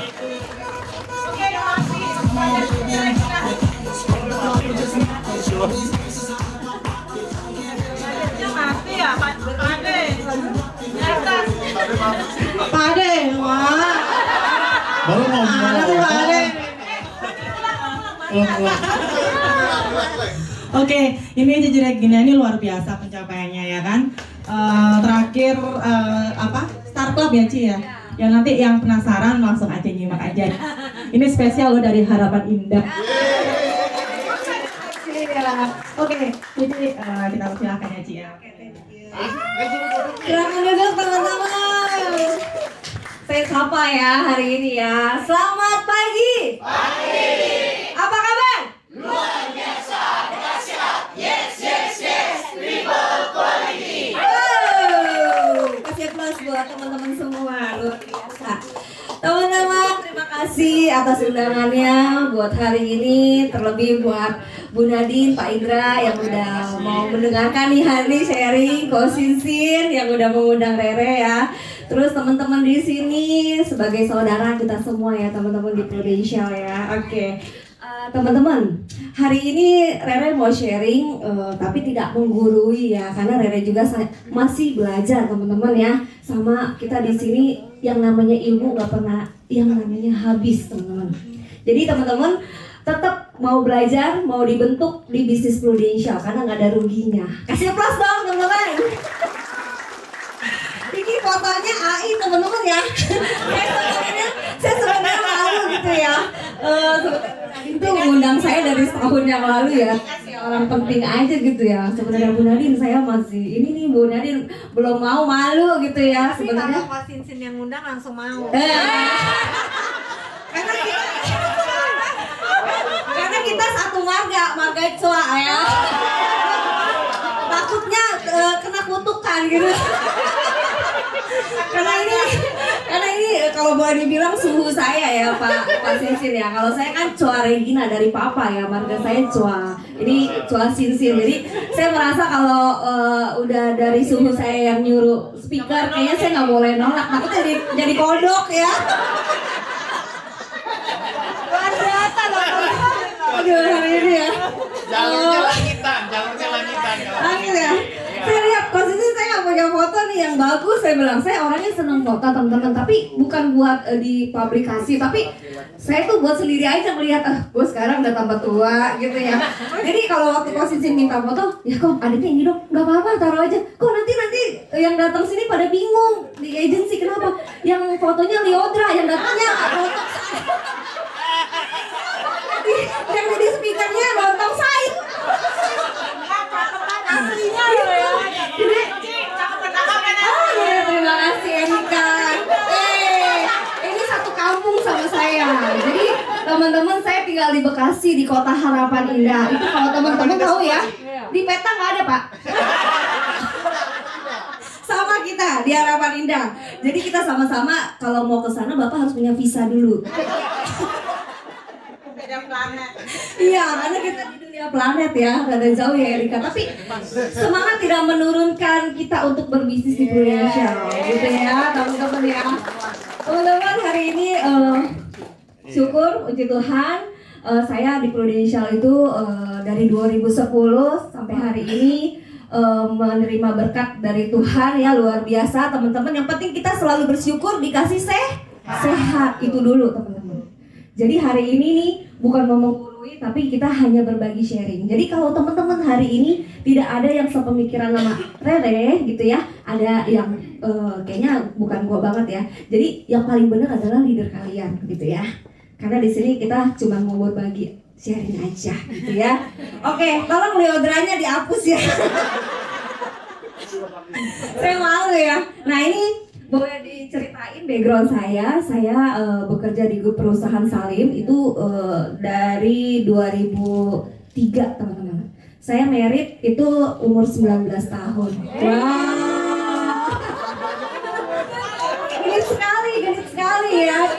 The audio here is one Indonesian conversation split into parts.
Oke, mati ya, Pak Ade. Pak Ade, wah. Baru ngomong. Ada tuh Pak Ade. Oke, ini Jejurek Gina ini luar biasa pencapaiannya ya kan. Terakhir Star Club ya Ci ya. Ya nanti yang penasaran langsung aja nyimak aja. Ini spesial loh dari Harapan Indah. Oke, jadi kita persilakan ya Ci ya. Silakan duduk teman-teman. Saya sapa ya hari ini ya. Selamat pagi. Pagi. Apa kabar? Luar biasa, dahsyat. Yes, yes, yes. Triple quality. Kasih aplaus buat teman-teman semua. Luar biasa. Teman-teman, terima kasih atas undangannya buat hari ini. Terlebih buat Bu Nadine, Pak Indra yang udah mau mendengarkan nih hari ini sharing, Ko Sinsin yang udah mengundang Rere ya. Terus teman-teman di sini sebagai saudara kita semua ya, teman-teman di Prudential ya. Oke. Teman-teman, hari ini Rere mau sharing tapi tidak menggurui ya, karena Rere juga masih belajar teman-teman ya. Sama kita di sini yang namanya ilmu nggak pernah yang namanya habis teman-teman. Jadi teman-teman tetap mau belajar, mau dibentuk di bisnis Prudential karena nggak ada ruginya. Kasih aplaus dong teman-teman. Ini fotonya AI teman-teman ya. Saya sebenarnya malu gitu ya. Itu ngundang saya dari setahun yang lalu ya. Orang penting aja gitu ya. Sebenarnya Bu Nadine saya masih ini nih Bu Nadine belum mau, malu gitu ya sebenarnya. Kalau Pak Sinsin yang ngundang langsung mau. Karena kita satu marga Coa ya. Takutnya kena kutukan gitu. Karena ini kalau boleh dibilang suhu saya ya Pak Sinsin ya. Kalau saya kan Coa Regina dari Papa ya, marga saya Coa. Ini Coa Sinsin. Jadi saya merasa kalau udah dari suhu saya yang nyuruh speaker, kayaknya saya nggak boleh nolak. Takutnya jadi kodok ya. Luar biasa loh. Aduh hari ini ya. Jalurnya langitan. Langit ya. Saya lihat posisi saya nggak punya foto nih yang bagus. Saya bilang saya orangnya seneng foto teman-teman, tapi bukan buat dipublikasi, tapi saya tuh buat sendiri aja melihat gue sekarang udah tambah tua gitu ya. Jadi kalau waktu posisi minta foto, ya kok adiknya ini dong, nggak apa-apa taruh aja. Kok nanti yang datang sini pada bingung di agensi kenapa? Yang fotonya Liodra, yang datangnya foto yang di speakernya lontong sayur. Aslinya loh ya. Jadi, terima kasih Erika. Ini satu kampung sama saya. Jadi teman-teman saya tinggal di Bekasi di Kota Harapan Indah. Itu kalau teman-teman tahu ya, di peta nggak ada Pak. Sama kita di Harapan Indah. Jadi kita sama-sama kalau mau ke sana Bapak harus punya visa dulu. Beda planet. Iya, karena kita di dunia planet ya, rada jauh ya Erika. Tapi semangat tidak menurunkan kita untuk berbisnis di Prudential, gitu ya teman-teman ya. Teman-teman hari ini syukur puji Tuhan saya di Prudential itu dari 2010 sampai hari ini menerima berkat dari Tuhan ya, luar biasa teman-teman. Yang penting kita selalu bersyukur dikasih sehat itu dulu teman-teman. Jadi hari ini nih bukan mau menggurui tapi kita hanya berbagi sharing. Jadi kalau teman-teman hari ini tidak ada yang sepemikiran sama Rere gitu ya, ada yang kayaknya bukan gua banget ya. Jadi yang paling benar adalah leader kalian gitu ya. Karena di sini kita cuma mau berbagi sharing aja gitu ya. Oke, tolong Leodranya dihapus ya. Saya malu ya. Nah ini boleh diceritain background saya bekerja di grup perusahaan Salim itu dari 2003 teman-teman. Saya married itu umur 19 tahun. Wow. Genit sekali ya.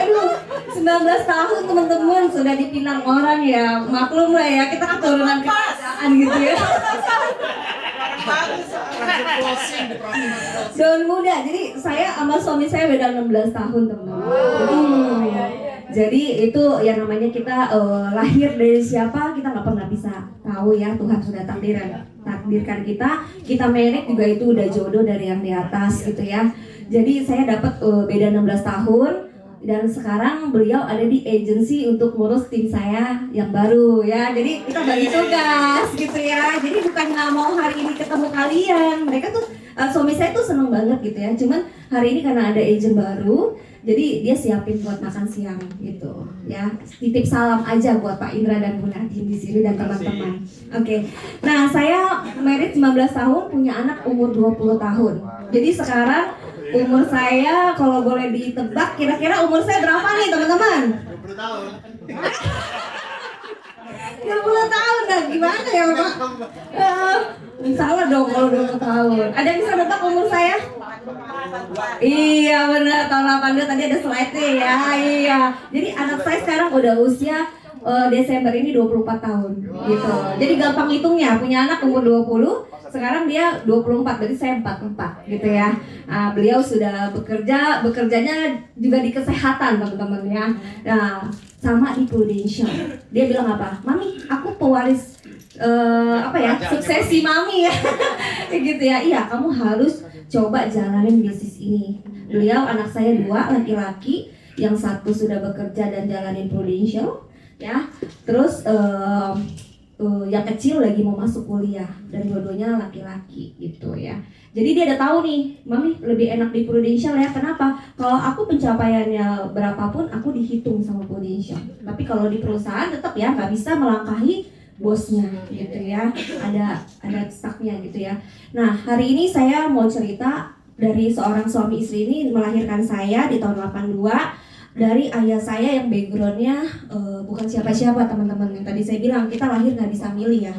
Aduh, 19 tahun teman-teman sudah dipinang orang ya. Maklum lah ya, kita keturunan kerajaan gitu ya. Daun muda. Jadi saya sama suami saya beda 16 tahun, teman-teman. Jadi itu yang namanya kita lahir dari siapa kita nggak pernah bisa tahu ya. Tuhan sudah takdirkan kita merit juga itu udah jodoh dari yang di atas gitu ya. Jadi saya dapat beda 16 tahun dan sekarang beliau ada di agensi untuk ngurus tim saya yang baru ya. Jadi kita bagi tugas gitu ya. Jadi bukan nggak mau hari ini ketemu kalian. Mereka tuh suami saya tuh seneng banget gitu ya. Cuman hari ini karena ada agent baru, jadi dia siapin buat makan siang gitu ya. Titip salam aja buat Pak Indra dan Bu Nadine di sini dan teman-teman. Oke. Nah, saya married 19 tahun, punya anak umur 20 tahun. Jadi sekarang umur saya kalau boleh ditebak kira-kira umur saya berapa nih, teman-teman? 20 tahun. 20 tahun dah, gimana ya Bapak? Salah dong kalau 20 tahun. Ada yang bisa nebak umur saya? Iya benar, tahun 82 tadi ada slide-nya ya. Iya. Jadi anak saya sekarang udah usia Desember ini 24 tahun gitu. Jadi gampang hitungnya, punya anak umur 20, sekarang dia 24, berarti saya 44 gitu ya. Beliau sudah bekerjanya juga di kesehatan teman-teman ya. Nah, sama di Prudential. Dia bilang apa? Mami, aku pewaris suksesi mami ya. Gitu ya. Iya, kamu harus coba jalanin bisnis ini. Beliau anak saya 2 laki-laki, yang satu sudah bekerja dan jalanin Prudential ya. Terus yang kecil lagi mau masuk kuliah dan dua-duanya laki-laki gitu ya. Jadi dia udah tahu nih, Mami lebih enak di Prudential ya. Kenapa? Kalau aku pencapaiannya berapapun aku dihitung sama Prudential. Tapi kalau di perusahaan tetap ya nggak bisa melangkahi bosnya gitu ya. Ada stucknya gitu ya. Nah, hari ini saya mau cerita dari seorang suami istri ini melahirkan saya di tahun 82. Dari ayah saya yang backgroundnya bukan siapa-siapa teman-teman. Yang tadi saya bilang kita lahir nggak bisa milih ya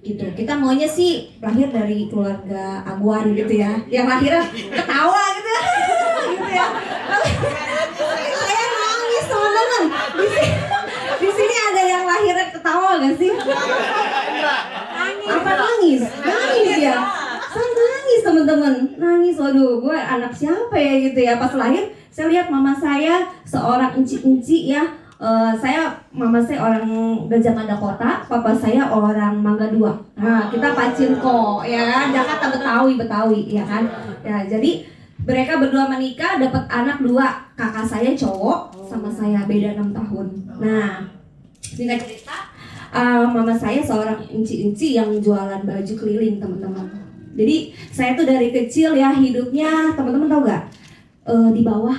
gitu. Kita maunya sih lahir dari keluarga aguan gitu ya, yang lahirnya ketawa gitu ya. Gitu ya. Saya nangis teman-teman. Di sini ada yang lahirnya ketawa nggak sih? Apa nangis? Nangis ya. Saya nangis teman-teman, nangis. Waduh, gue anak siapa ya gitu ya. Pas lahir saya lihat mama saya seorang enci-enci ya. Mama saya orang Gajah Mada Kota, papa saya orang Mangga 2. Nah, kita pacinko ya kan, Jakarta Betawi ya kan. Ya, jadi mereka berdua menikah, dapat anak 2. Kakak saya cowok sama saya beda 6 tahun. Nah, singkat cerita, mama saya seorang enci-enci yang jualan baju keliling, teman-teman. Jadi saya tuh dari kecil ya hidupnya, teman-teman tahu gak? Di bawah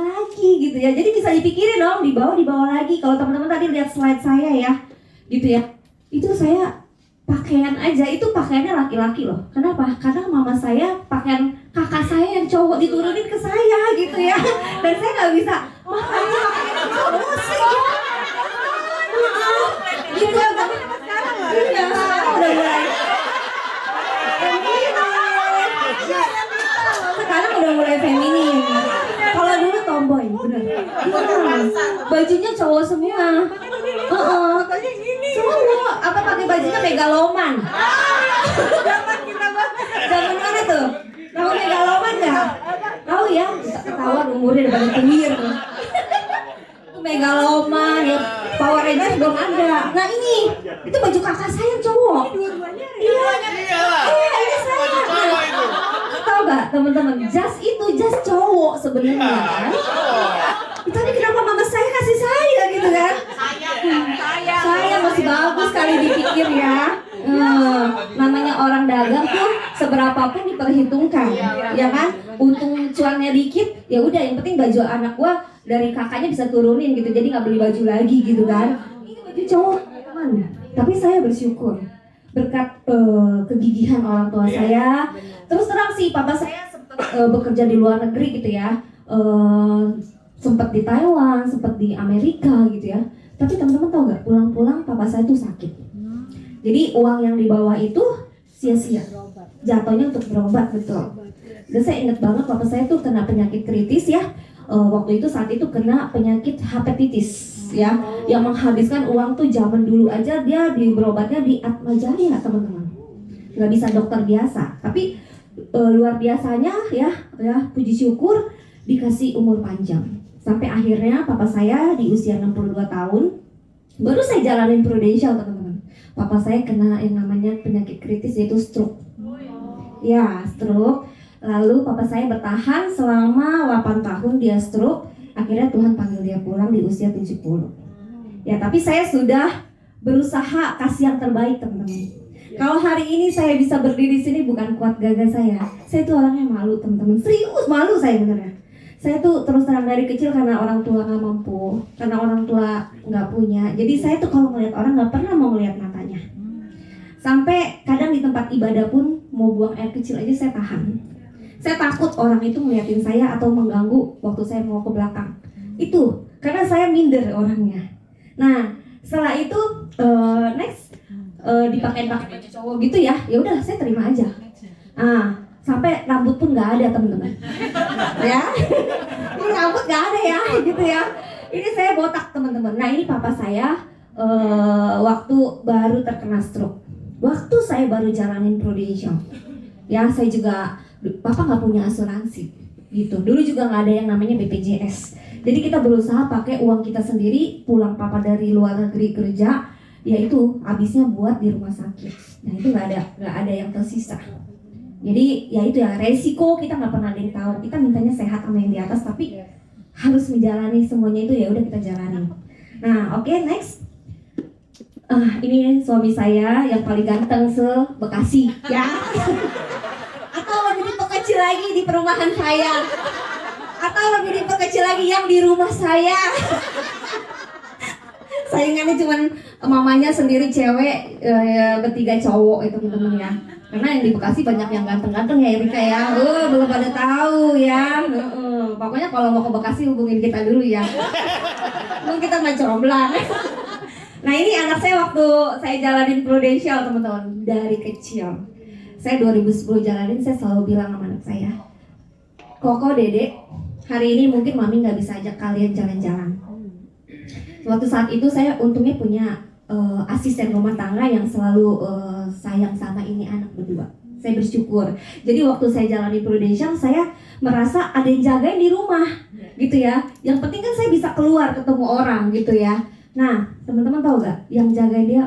lagi gitu ya. Jadi bisa dipikirin dong, di bawah lagi. Kalau teman-teman tadi lihat slide saya ya, gitu ya. Itu saya pakaian aja, itu pakaiannya laki-laki loh. Kenapa? Karena mama saya pakaian kakak saya yang cowok diturunin ke saya gitu ya. Dan saya nggak bisa, makanya pakaian cowok sih. Gitu ya, tapi sekarang udah mulai. Sekarang udah mulai feminin. Kalau dulu tomboy, bener. Bajunya cowok semua. Cowok. Apa pakai bajunya megaloman? Zaman mana tuh? Tahu megaloman nggak? Tahu ya? Ketawa umurnya udah pada tuir. Megaloman ya. Power Rangers belum ada. Nah ini, itu baju kakak saya yang cowok. Iya, ini saya. Tahu gak teman-teman, jas cowok sebenarnya kan? Tapi kenapa mama saya kasih saya gitu kan? Saya masih bagus kali dipikir ya. Namanya orang dagang tuh seberapapun diperhitungkan, ya kan? Untung cuannya dikit, ya udah yang penting baju anak gua dari kakaknya bisa turunin gitu, jadi nggak beli baju lagi gitu kan? Ini baju cowok, teman. Tapi saya bersyukur berkat kegigihan orang tua saya. Terus terang sih, papa saya sempat bekerja di luar negeri gitu ya, sempat di Taiwan, sempat di Amerika gitu ya. Tapi teman-teman tahu nggak, pulang-pulang papa saya tuh sakit. Jadi uang yang dibawa itu sia-sia, jatuhnya untuk berobat betul. Dan saya ingat banget papa saya tuh kena penyakit kritis ya. Waktu itu saat itu kena penyakit hepatitis ya, yang menghabiskan uang tuh zaman dulu aja dia berobatnya di Atma Jaya teman-teman. Nggak bisa dokter biasa, tapi luar biasanya ya puji syukur dikasih umur panjang. Sampai akhirnya papa saya di usia 62 tahun baru saya jalanin Prudential, teman-teman. Papa saya kena yang namanya penyakit kritis yaitu stroke. Ya, stroke. Lalu papa saya bertahan selama 8 tahun dia stroke. Akhirnya Tuhan panggil dia pulang di usia 70. Ya, tapi saya sudah berusaha kasih yang terbaik, teman-teman. Kalau hari ini saya bisa berdiri di sini bukan kuat gagah saya. Saya tuh orangnya malu, teman-teman. Serius malu saya benernya. Saya tuh terus terang dari kecil karena orang tua nggak mampu, karena orang tua nggak punya. Jadi saya tuh kalau ngeliat orang nggak pernah mau ngeliat matanya. Sampai kadang di tempat ibadah pun mau buang air kecil aja saya tahan. Saya takut orang itu ngeliatin saya atau mengganggu waktu saya mau ke belakang. Itu karena saya minder orangnya. Nah setelah itu next dipakai cowok gitu ya udah saya terima aja. Sampai rambut pun nggak ada, teman-teman. Ya, ini rambut nggak ada ya, gitu ya. Ini saya botak, teman-teman. Nah ini papa saya waktu baru terkena stroke. Waktu saya baru jalanin Prudential. Ya saya juga, papa nggak punya asuransi, gitu. Dulu juga nggak ada yang namanya BPJS. Jadi kita berusaha pakai uang kita sendiri. Pulang papa dari luar negeri kerja, ya itu habisnya buat di rumah sakit. Nah itu nggak ada yang tersisa. Jadi ya itu ya resiko kita nggak pernah ada yang tahu. Kita mintanya sehat sama yang di atas, tapi harus menjalani semuanya itu ya udah kita jalani. Nah oke, next. Ini suami saya yang paling ganteng se-Bekasi ya. Atau lebih diperkecil lagi di perumahan saya. Atau lebih diperkecil lagi yang di rumah saya. Saingannya cuman mamanya sendiri cewek, bertiga cowok itu teman-teman ya. Karena yang di Bekasi banyak yang ganteng-ganteng ya Erika ya. Belum pada tahu ya. Pokoknya kalau mau ke Bekasi hubungin kita dulu ya. Mungkin kita main comblang. Nah ini anak saya waktu saya jalanin Prudential, teman-teman, dari kecil. Saya 2010 jalanin, saya selalu bilang sama anak saya, Koko, Dedek, hari ini mungkin mami nggak bisa ajak kalian jalan-jalan. Waktu saat itu saya untungnya punya asisten rumah tangga yang selalu sayang sama ini anak berdua. Saya bersyukur. Jadi waktu saya jalani Prudential, saya merasa ada yang jagain di rumah, gitu ya. Yang penting kan saya bisa keluar ketemu orang, gitu ya. Nah, teman-teman tahu gak? Yang jagain dia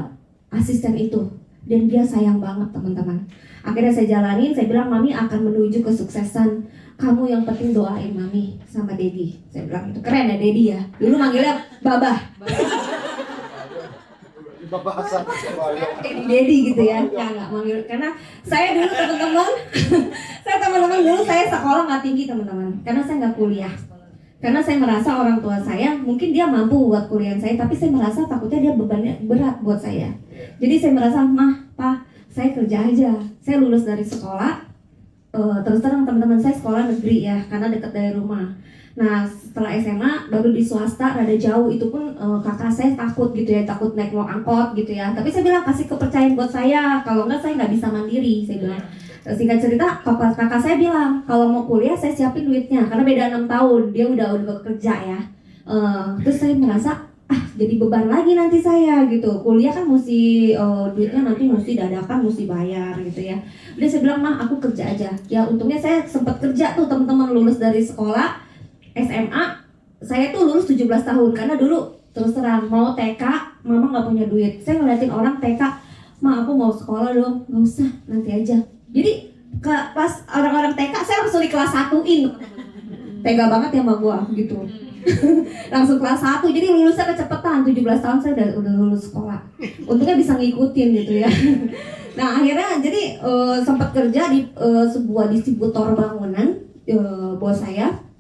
asisten itu, dan dia sayang banget, teman-teman. Akhirnya saya jalanin, saya bilang mami akan menuju kesuksesan. Kamu yang penting doain mami sama Dedi. Saya bilang itu keren ya Dedi ya. Dulu manggilnya Babah. Dedi gitu ya, nggak manggil karena saya dulu teman-teman, dulu saya sekolah nggak tinggi teman-teman, karena saya nggak kuliah, karena saya merasa orang tua saya mungkin dia mampu buat kuliah saya, tapi saya merasa takutnya dia bebannya berat buat saya, jadi saya merasa pa, saya kerja aja, saya lulus dari sekolah, terus terang teman-teman saya sekolah negeri ya, karena dekat dari rumah. Nah setelah SMA baru di swasta rada jauh, itu pun kakak saya takut gitu ya, takut naik mau angkot gitu ya, tapi saya bilang kasih kepercayaan buat saya, kalau enggak saya nggak bisa mandiri, saya bilang. Singkat cerita kakak saya bilang kalau mau kuliah saya siapin duitnya, karena beda 6 tahun, dia udah kerja ya. Terus saya merasa jadi beban lagi nanti saya gitu, kuliah kan mesti duitnya nanti mesti dadakan, mesti bayar gitu ya. Udah saya bilang aku kerja aja ya. Untungnya saya sempat kerja tuh teman-teman, lulus dari sekolah SMA, saya tuh lulus 17 tahun karena dulu terus terang mau TK, mama nggak punya duit. Saya ngeliatin orang TK, aku mau sekolah dong, nggak usah nanti aja. Jadi pas orang-orang TK saya langsung di kelas 1-in. Tega banget ya sama gua gitu. Langsung kelas 1, jadi lulusnya kecepetan, 17 tahun saya udah lulus sekolah. Untungnya bisa ngikutin gitu ya. Nah akhirnya jadi sempat kerja di sebuah distributor bangunan, bos saya.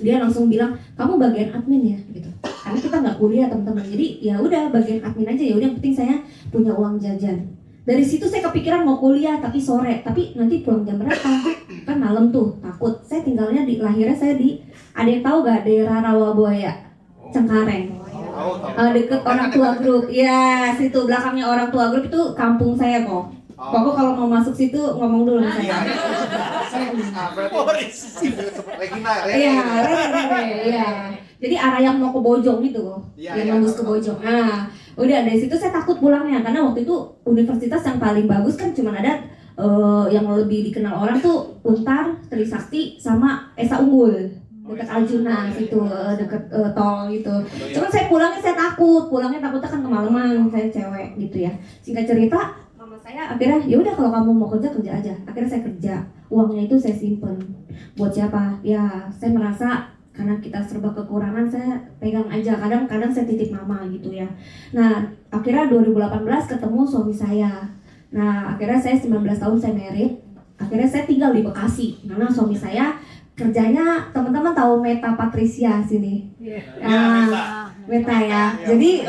Dia langsung bilang kamu bagian admin ya gitu, karena kita nggak kuliah teman-teman, jadi ya udah bagian admin aja, ya udah yang penting saya punya uang jajan. Dari situ saya kepikiran mau kuliah tapi sore, tapi nanti pulang jam berapa, kan malam tuh takut. Saya tinggalnya lahirnya saya di, ada yang tahu gak daerah Rawabuaya, Cengkareng, deket orang tua grup ya, situ belakangnya orang tua grup itu kampung saya kok. Pokoknya kalau mau masuk situ ngomong dulu sama saya. Iya. Jadi arah yang mau ke Bojong itu, yang nembus ke Bojong. Nah, udah dari situ saya takut pulangnya karena waktu itu universitas yang paling bagus kan cuma ada yang lebih dikenal orang tuh Untar, Trisakti, sama Esa Unggul dekat Aljuna situ, deket tol gitu. Cuman saya takutnya takutnya kan kemalaman, saya cewek gitu ya. Singkat cerita, mama saya akhirnya ya udah kalau kamu mau kerja aja. Akhirnya saya kerja, uangnya itu saya simpen. Buat siapa? Ya saya merasa karena kita serba kekurangan, saya pegang aja. Kadang-kadang saya titip mama gitu ya. Nah akhirnya 2018 ketemu suami saya. Nah akhirnya saya 19 tahun saya married. Akhirnya saya tinggal di Bekasi karena suami saya kerjanya, teman-teman tahu Meta Patricia sini. Meta ya. Jadi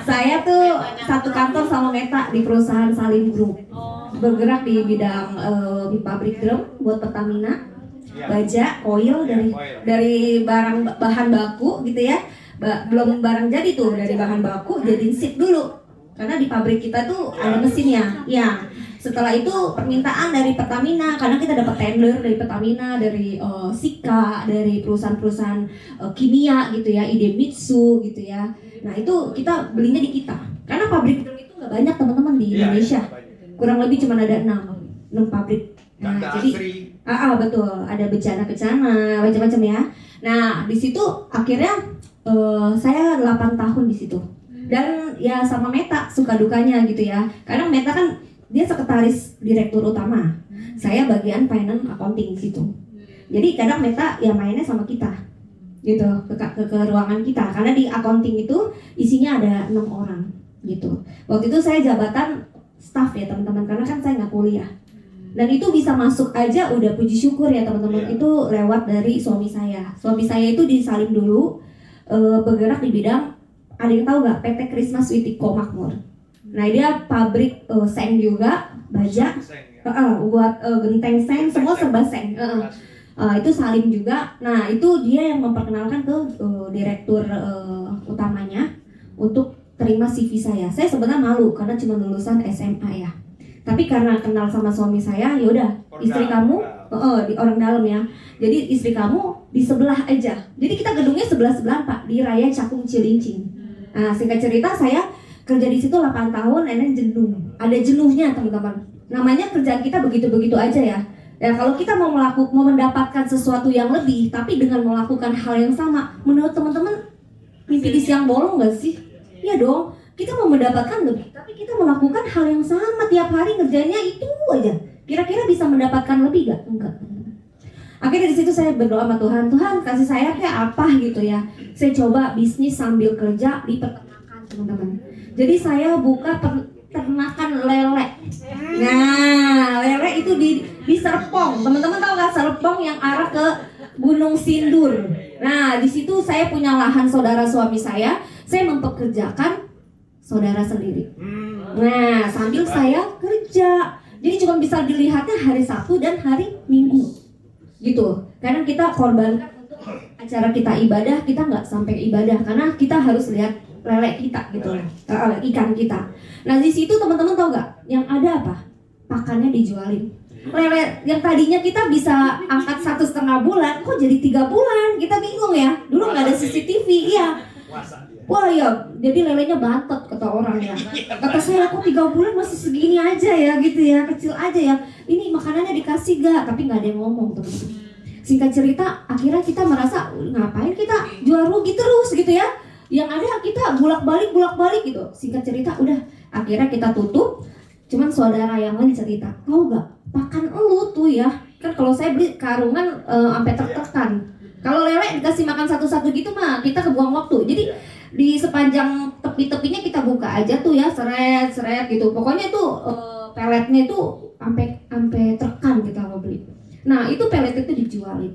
saya tuh satu kantor sama Meta di perusahaan Salim Group. Bergerak di bidang di pabrik drum buat Pertamina, baja, koil dari bahan baku gitu ya. Belum barang jadi tuh, dari bahan baku jadiin seat dulu. Karena di pabrik kita tuh ada mesinnya. Ya. Setelah itu permintaan dari Pertamina, karena kita dapat tender dari Pertamina, dari Sika, dari perusahaan-perusahaan kimia gitu ya, Idemitsu gitu ya. Nah itu kita belinya di kita, karena pabrik drum itu nggak banyak teman-teman di Indonesia, kurang lebih cuma ada 6 pabrik. Nah jadi, betul, ada bencana macam-macam ya. Nah di situ akhirnya saya 8 tahun di situ, dan ya sama Meta suka dukanya gitu ya, karena Meta kan dia sekretaris direktur utama, saya bagian finance accounting situ. Jadi kadang Meta ya mainnya sama kita, gitu, ke ruangan kita, karena di accounting itu isinya ada 6 orang, gitu. Waktu itu saya jabatan staff ya teman-teman, karena kan saya nggak kuliah, dan itu bisa masuk aja udah puji syukur ya teman-teman. Itu lewat dari suami saya. Suami saya itu di Salim dulu, bergerak di bidang, ada yang tahu nggak, PT Krisma Switiko Makmur. Nah dia pabrik seng juga, baja, buat genteng seng, semua serba seng. Itu Salim juga. Nah itu dia yang memperkenalkan ke direktur utamanya untuk terima CV saya. Saya sebenarnya malu karena cuma lulusan SMA ya. Tapi karena kenal sama suami saya, ya udah, istri kamu di orang dalam ya. Jadi istri kamu di sebelah aja. Jadi kita gedungnya sebelah-sebelahan Pak, di Raya Cakung Cilincing. Nah singkat cerita saya kerja di situ 8 tahun, nenek jenuh. Ada jenuhnya teman-teman. Namanya kerjaan kita begitu-begitu aja ya. Ya kalau kita mau mendapatkan sesuatu yang lebih, tapi dengan melakukan hal yang sama, menurut teman-teman mimpi di siang bolong nggak sih? Iya dong. Kita mau mendapatkan lebih, tapi kita melakukan hal yang sama tiap hari, ngerjainnya itu aja. Kira-kira bisa mendapatkan lebih nggak? Enggak. Akhirnya di situ saya berdoa sama Tuhan, Tuhan kasih saya kayak apa gitu ya. Saya coba bisnis sambil kerja di peternakan teman-teman. Jadi saya buka peternakan lele. Nah, lele itu di Serpong. Teman-teman tahu nggak Serpong yang arah ke Gunung Sindur. Nah, di situ saya punya lahan saudara suami saya mempekerjakan saudara sendiri. Nah, sambil saya kerja. Jadi cuma bisa dilihatnya hari Sabtu dan hari Minggu. Gitu. Karena kita korbankan untuk acara kita ibadah, kita nggak sampai ibadah karena kita harus lihat lele kita gitu, ikan kita. Nah di situ teman-teman tahu nggak? Yang ada apa? Pakannya dijualin. Lele yang tadinya kita bisa angkat 1,5 bulan, kok jadi 3 bulan? Kita bingung ya. Dulu nggak ada CCTV, iya. Wah ya, jadi lelenya bantet kata orang ya. Kata saya kok 3 bulan masih segini aja ya gitu ya, kecil aja ya. Ini makanannya dikasih gak? Tapi nggak ada yang ngomong teman-teman. Singkat cerita, akhirnya kita merasa ngapain kita jual rugi terus gitu ya. Yang ada kita bolak-balik gitu. Singkat cerita udah akhirnya kita tutup. Cuman saudara yang lain cerita, tahu gak? Pakan elu tuh ya. Kan kalau saya beli karungan sampai tertekan. Kalau lele dikasih makan satu-satu gitu mah kita kebuang waktu. Jadi di sepanjang tepi-tepinya kita buka aja tuh ya, seret gitu. Pokoknya tuh peletnya itu sampai terkan kita mau beli. Nah itu pelet itu dijualin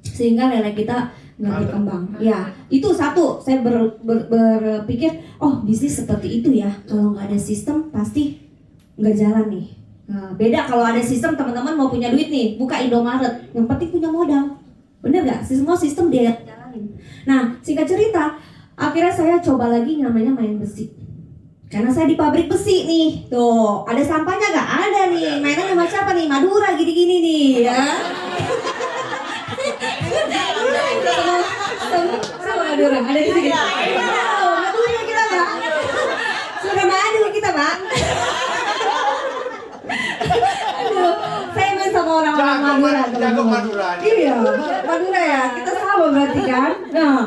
sehingga lele kita nggak berkembang. Ya itu satu, saya berpikir oh bisnis seperti itu ya, kalau nggak ada sistem pasti nggak jalan nih. Nah, beda kalau ada sistem, teman-teman mau punya duit nih buka Indomaret, yang penting punya modal, bener nggak? Semua sistem dia jalanin. Nah singkat cerita akhirnya saya coba lagi namanya main besi. Karena saya di pabrik besi nih, tuh ada sampahnya nggak? Ada nih, mainan sama siapa nih? Madura gini-gini nih ya. Sama Madura, ada di sini. Madura kita Mbak. Sudah madu kita Mbak. Aduh, saya main sama orang-orang Jago, Madura. jago teman-teman. Madura. Iya, Madura ya. Kita sama berarti kan. Nah,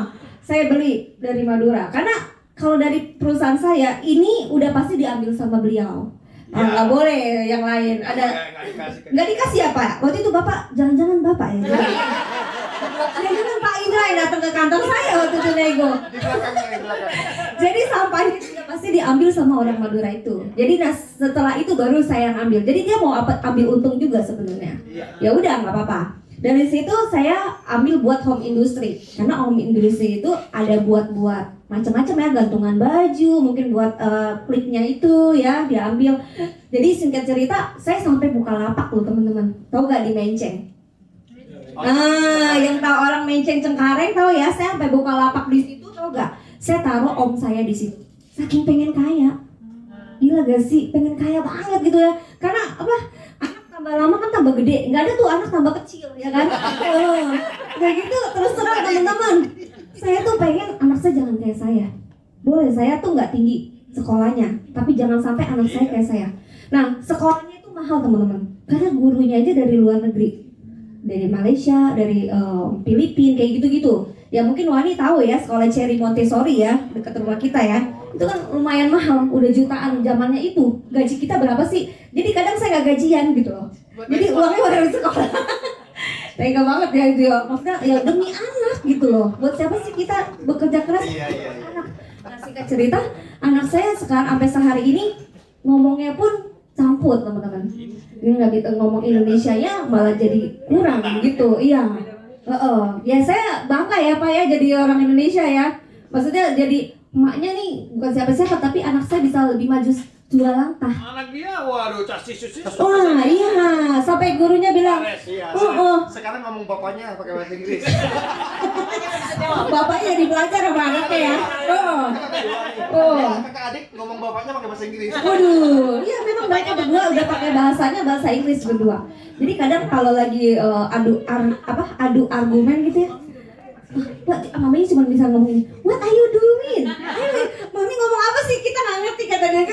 saya beli dari Madura karena kalau dari perusahaan saya ini udah pasti diambil sama beliau. Ya. Nggak boleh yang lain. Ada nggak dikasih ya Pak? Waktu itu Bapak, jangan-jangan Bapak ya? Jangan-jangan Pak Indra yang datang ke kantor saya waktu itu nego. Di belakang. Jadi sampahnya sudah pasti diambil sama orang Madura itu. Jadi nah setelah itu baru saya yang ambil. Jadi dia mau ambil untung juga sebenarnya. Ya udah nggak apa-apa. Dari situ saya ambil buat home industry. Karena home industry itu ada buat macam-macam ya, gantungan baju, mungkin buat kliknya itu ya diambil. Jadi singkat cerita, saya sampai buka lapak loh teman-teman. Tahu gak di Menceng? Nah, yang tahu orang Menceng Cengkareng tahu ya, saya sampai buka lapak di situ, tahu gak? Saya taruh om saya di situ. Saking pengen kaya. Gila gak sih? Pengen kaya banget gitu ya. Karena apa? Anak tambah lama kan tambah gede. Nggak ada tuh anak tambah kecil ya kan? Kayak gitu terus terang teman-teman. Saya tuh pengen anak saya jangan kayak saya. Boleh saya tuh nggak tinggi sekolahnya, tapi jangan sampai anak saya kayak saya. Nah, sekolahnya itu mahal teman-teman. Karena gurunya aja dari luar negeri. Dari Malaysia, dari Filipina, kayak gitu-gitu. Ya mungkin Wani tahu ya, sekolah Cherry Montessori ya, dekat rumah kita ya. Itu kan lumayan mahal, udah jutaan zamannya itu. Gaji kita berapa sih? Jadi kadang saya nggak gajian gitu loh. Jadi uangnya udah dari sekolah. Tega banget ya itu ya. Maksudnya ya demi anak gitu loh. Buat siapa sih kita bekerja keras? Anak. Nah, singkat cerita, anak saya sekarang sampai sehari ini ngomongnya pun campur teman-teman. Dia nggak bisa ngomong Indonesianya malah jadi kurang gitu. Iya. Ya saya bangga ya Pak ya jadi orang Indonesia ya. Maksudnya jadi emaknya nih bukan siapa-siapa tapi anak saya bisa lebih maju jual langkah. Anak dia, waduh, casis. Wah iya, sampai gurunya bilang, Sekarang ngomong bapaknya pakai bahasa Inggris. bapaknya jadi belajar sama anaknya ya. Kakak adik ngomong bapaknya pakai bahasa Inggris. Waduh, iya memang mereka berdua udah pakai bahasanya bahasa Inggris berdua. Jadi kadang kalau lagi adu argumen gitu ya, mamanya cuma bisa ngomongin, what are you doing? Mami ngomong apa sih? Kita nggak ngerti kata dia.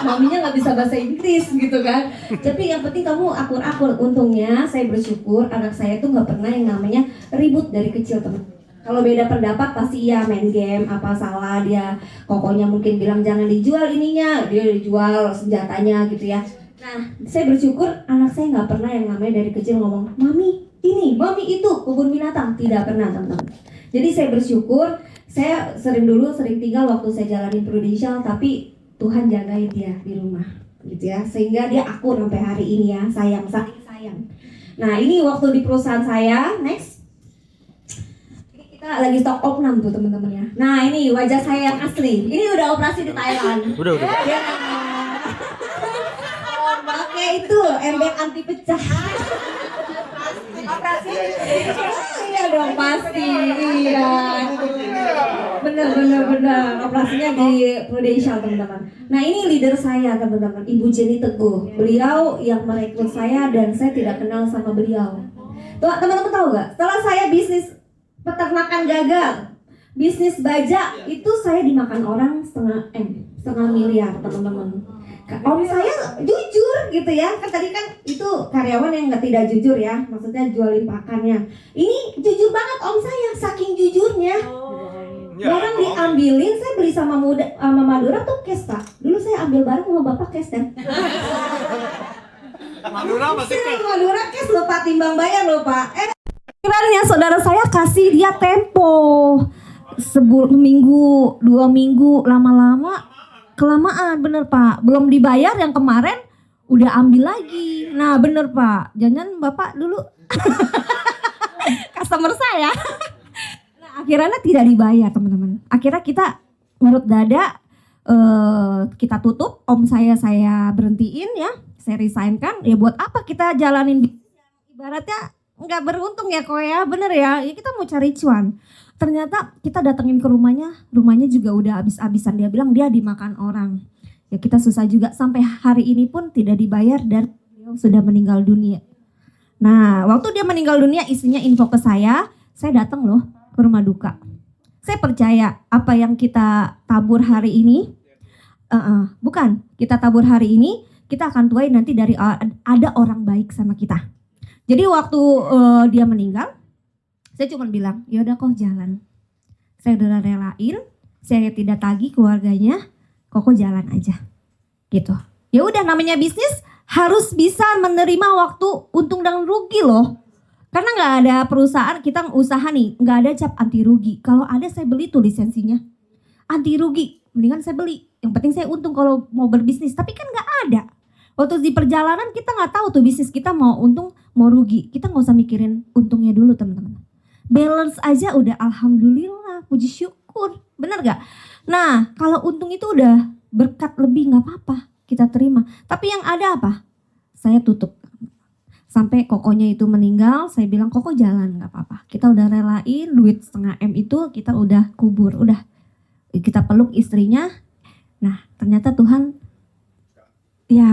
Maminya nggak bisa bahasa Inggris gitu kan. Tapi yang penting kamu akur-akur. Untungnya saya bersyukur anak saya tuh nggak pernah yang namanya ribut dari kecil teman. Kalau beda pendapat pasti ya main game apa salah dia. Kokonya mungkin bilang jangan dijual ininya, dia dijual senjatanya gitu ya. Nah, saya bersyukur anak saya nggak pernah yang namanya dari kecil ngomong, mami ini, mami itu, kebun binatang. Tidak pernah teman-teman. Jadi saya bersyukur, saya sering tinggal waktu saya jalanin Prudential, tapi Tuhan jagain dia di rumah gitu ya. Sehingga dia akur sampai hari ini ya, saking sayang. Nah ini waktu di perusahaan saya, next. Kita lagi stok opnam tuh teman-teman ya. Nah ini wajah saya yang asli. Ini udah operasi di Thailand. Udah. Ya. Pakai itu ember anti pecah. Operasi. Iya dong pasti. Iya. Bener. Operasinya di Prudential teman-teman. Nah ini leader saya teman-teman, Ibu Jenny Teguh. Beliau yang merekrut saya dan saya tidak kenal sama beliau. Tuh teman-teman tahu gak? Setelah saya bisnis peternakan gagal, bisnis baja itu saya dimakan orang setengah miliar teman-teman. Om saya jujur gitu ya, kan tadi kan itu karyawan yang tidak jujur ya, maksudnya jualin pakannya. Ini jujur banget om saya, saking jujurnya. Barang diambilin, saya beli sama Madura tuh cash pak. Dulu saya ambil barang sama bapak cash kan. Madura masih Madura cash loh pak, timbang bayar loh pak. Akhirnya saudara saya kasih dia tempo seminggu, 2 minggu, lama-lama kelamaan bener pak, belum dibayar yang kemarin udah ambil lagi. Nah bener pak, jangan bapak dulu customer saya. Nah akhirnya tidak dibayar teman-teman. Akhirnya kita ngurut dada, kita tutup. Om saya berhentiin ya, saya resign kan. Ya buat apa kita jalanin ibaratnya nggak beruntung ya kok ya, bener ya. Ya kita mau cari cuan. Ternyata kita datengin ke rumahnya juga udah habis-habisan. Dia bilang dia dimakan orang. Ya kita susah juga, sampai hari ini pun tidak dibayar dan dia sudah meninggal dunia. Nah waktu dia meninggal dunia istrinya info ke saya datang loh ke rumah duka. Saya percaya apa yang kita tabur hari ini, kita tabur hari ini kita akan tuai nanti dari ada orang baik sama kita. Jadi waktu dia meninggal, saya cuma bilang, ya udah kok jalan. Saya udah relain, saya tidak tagih keluarganya, kok jalan aja. Gitu. Ya udah, namanya bisnis harus bisa menerima waktu untung dan rugi loh. Karena nggak ada perusahaan, kita usaha nih, nggak ada cap anti rugi. Kalau ada saya beli tuh lisensinya. Anti rugi, mendingan saya beli. Yang penting saya untung kalau mau berbisnis. Tapi kan nggak ada. Waktu di perjalanan kita nggak tahu tuh bisnis kita mau untung, mau rugi. Kita nggak usah mikirin untungnya dulu teman-teman. Balance aja udah alhamdulillah, puji syukur. Bener gak? Nah kalau untung itu udah berkat lebih nggak apa-apa, kita terima. Tapi yang ada apa? Saya tutup. Sampai kokonya itu meninggal, saya bilang koko jalan gak apa-apa. Kita udah relain duit 0,5 M itu kita udah kubur, udah kita peluk istrinya. Nah ternyata Tuhan ya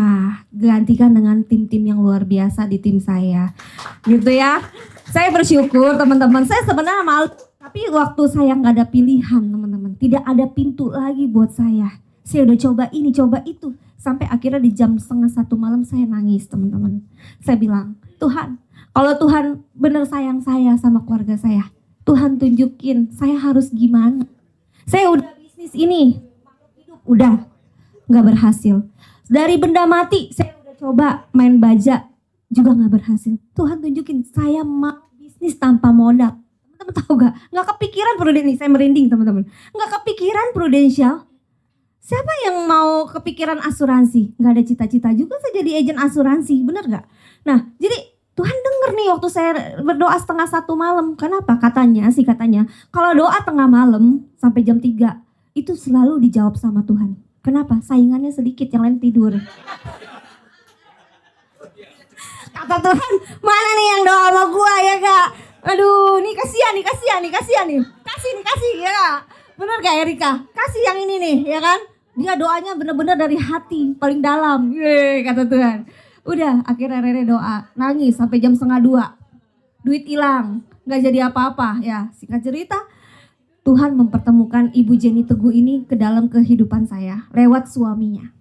gantikan dengan tim-tim yang luar biasa di tim saya. Gitu ya. Saya bersyukur teman-teman, saya sebenarnya malu. Tapi waktu saya gak ada pilihan teman-teman, tidak ada pintu lagi buat saya. Saya udah coba ini, coba itu. Sampai akhirnya di jam 12:30 malam saya nangis teman-teman. Saya bilang, Tuhan, kalau Tuhan benar sayang saya sama keluarga saya, Tuhan tunjukin saya harus gimana. Saya udah bisnis ini, udah gak berhasil. Dari benda mati, saya udah coba main baja, juga gak berhasil. Tuhan tunjukin saya mau bisnis tanpa modal. Teman-teman tahu gak? Gak kepikiran Prudential, saya merinding teman-teman. Gak kepikiran Prudential. Siapa yang mau kepikiran asuransi? Gak ada cita-cita juga saya jadi agen asuransi, bener gak? Nah jadi Tuhan denger nih waktu saya berdoa 12:30 malam. Kenapa? Katanya, kalau doa tengah malam sampai jam 3 itu selalu dijawab sama Tuhan. Kenapa? Saingannya sedikit, yang lain tidur. Kata Tuhan, mana nih yang doa sama gua ya gak? Aduh, nih kasihan nih. Kasih ya gak? Bener gak Erika? Kasih yang ini nih, ya kan? Dia doanya bener-bener dari hati, paling dalam. Yeay, kata Tuhan. Udah, akhirnya Rere doa, nangis sampai jam 1:30. Duit hilang, gak jadi apa-apa. Ya, singkat cerita, Tuhan mempertemukan Ibu Jenny Teguh ini ke dalam kehidupan saya lewat suaminya.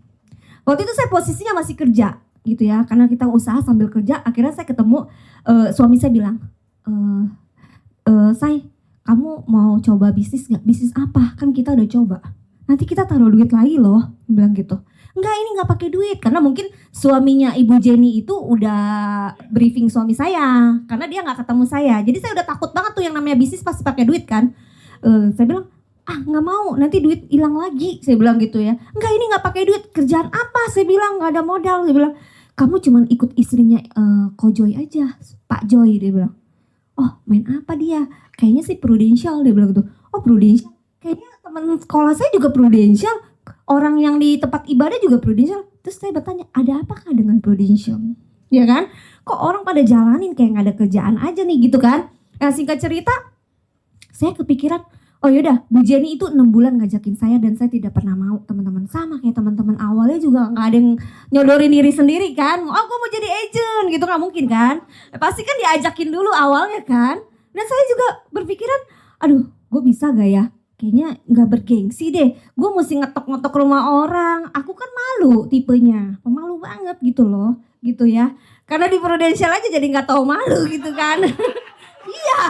Waktu itu saya posisinya masih kerja, gitu ya. Karena kita usaha sambil kerja, akhirnya saya ketemu suami saya bilang, Say, kamu mau coba bisnis gak? Bisnis apa? Kan kita udah coba. Nanti kita taruh duit lagi loh, bilang gitu. Enggak, ini gak pakai duit. Karena mungkin suaminya Ibu Jenny itu udah briefing suami saya. Karena dia gak ketemu saya. Jadi saya udah takut banget tuh yang namanya bisnis pasti pakai duit kan. Saya bilang, gak mau, nanti duit hilang lagi. Saya bilang gitu ya. Enggak, ini gak pakai duit. Kerjaan apa? Saya bilang gak ada modal. Saya bilang, kamu cuman ikut istrinya Ko Joy aja, Pak Joy. Dia bilang, oh main apa dia? Kayaknya sih Prudential, dia bilang gitu. Oh Prudential, kayaknya teman sekolah saya juga Prudential, orang yang di tempat ibadah juga Prudential. Terus saya bertanya, ada apakah dengan Prudential? Ya kan? Kok orang pada jalanin kayak gak ada kerjaan aja nih gitu kan? Nah singkat cerita, saya kepikiran, oh yaudah Bu Jenny itu 6 bulan ngajakin saya dan saya tidak pernah mau teman-teman. Sama kayak teman-teman awalnya juga gak ada yang nyodorin diri sendiri kan. Oh gue mau jadi agent gitu, gak mungkin kan. Pasti kan diajakin dulu awalnya kan. Dan saya juga berpikiran, aduh gue bisa gak ya? Kayaknya gak bergengsi deh. Gue mesti ngetok-ngetok rumah orang. Aku kan malu tipenya. Pemalu banget gitu loh. Gitu ya. Karena di Prudential aja jadi gak tahu malu gitu kan. Iya.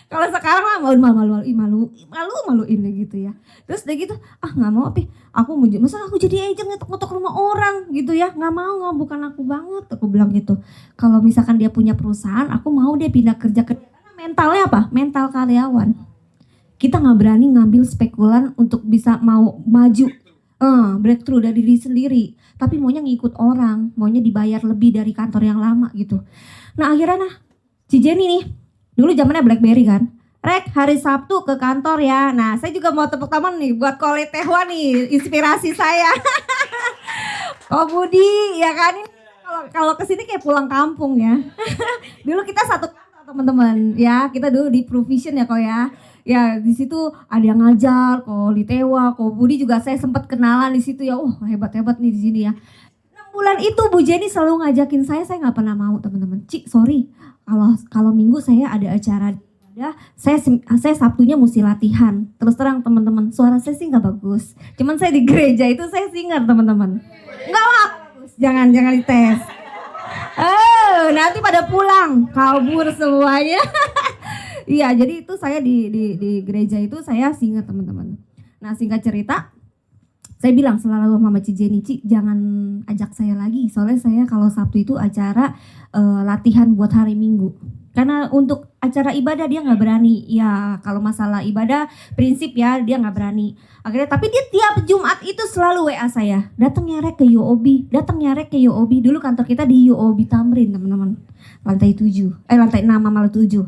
Kalau sekarang lah malu ini gitu ya. Terus udah gitu, gak mau Pi. Aku mau, masa aku jadi agent ngetok-ngetok rumah orang gitu ya. Gak mau, bukan aku banget. Aku bilang gitu. Kalau misalkan dia punya perusahaan, aku mau dia pindah kerja ke. Karena mentalnya apa? Mental karyawan. Kita gak berani ngambil spekulan untuk bisa mau maju. Breakthrough dari diri sendiri. Tapi maunya ngikut orang. Maunya dibayar lebih dari kantor yang lama gitu. Nah akhirnya si Jenny nih. Dulu zamannya BlackBerry kan. Rek, hari Sabtu ke kantor ya. Nah, saya juga mau tepuk tangan nih buat Kole Tehwa nih, inspirasi saya. Ko Budi, ya kan ini kalau kesini kayak pulang kampung ya. Dulu kita satu kantor teman-teman, ya. Kita dulu di Provision ya kok ya. Ya di situ ada yang ngajar, Kole Tehwa, Ko Budi juga saya sempat kenalan di situ ya. Hebat-hebat nih di sini ya. 6 bulan itu Bu Jenny selalu ngajakin saya nggak pernah mau teman-teman. Cik, sorry. Kalau minggu saya ada acara saya Sabtunya mesti latihan. Terus terang teman-teman, suara saya sih nggak bagus. Cuman saya di gereja itu saya singer teman-teman. Nggak bagus, jangan dites. Nanti pada pulang kabur semuanya. Iya, jadi itu saya di gereja itu saya singer teman-teman. Nah singkat cerita, saya bilang selalu sama Mama Jenny, Ci jangan ajak saya lagi. Soalnya saya kalau Sabtu itu acara latihan buat hari Minggu. Karena untuk acara ibadah dia nggak berani. Ya kalau masalah ibadah prinsip ya dia nggak berani. Akhirnya tapi dia tiap Jumat itu selalu WA saya. Datang nyarek ke UOB, datang nyarek ke UOB. Dulu kantor kita di UOB Tamrin teman-teman. Lantai 7, lantai 6 malah 7.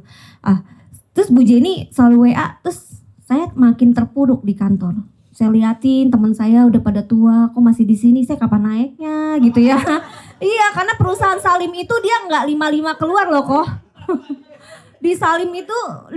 Terus Bu Jenny selalu WA. Terus saya makin terpuruk di kantor. Saya liatin teman saya udah pada tua, kok masih di sini, saya kapan naiknya gitu ya. Iya karena perusahaan Salim itu dia nggak 55 keluar loh kok. Di Salim itu 55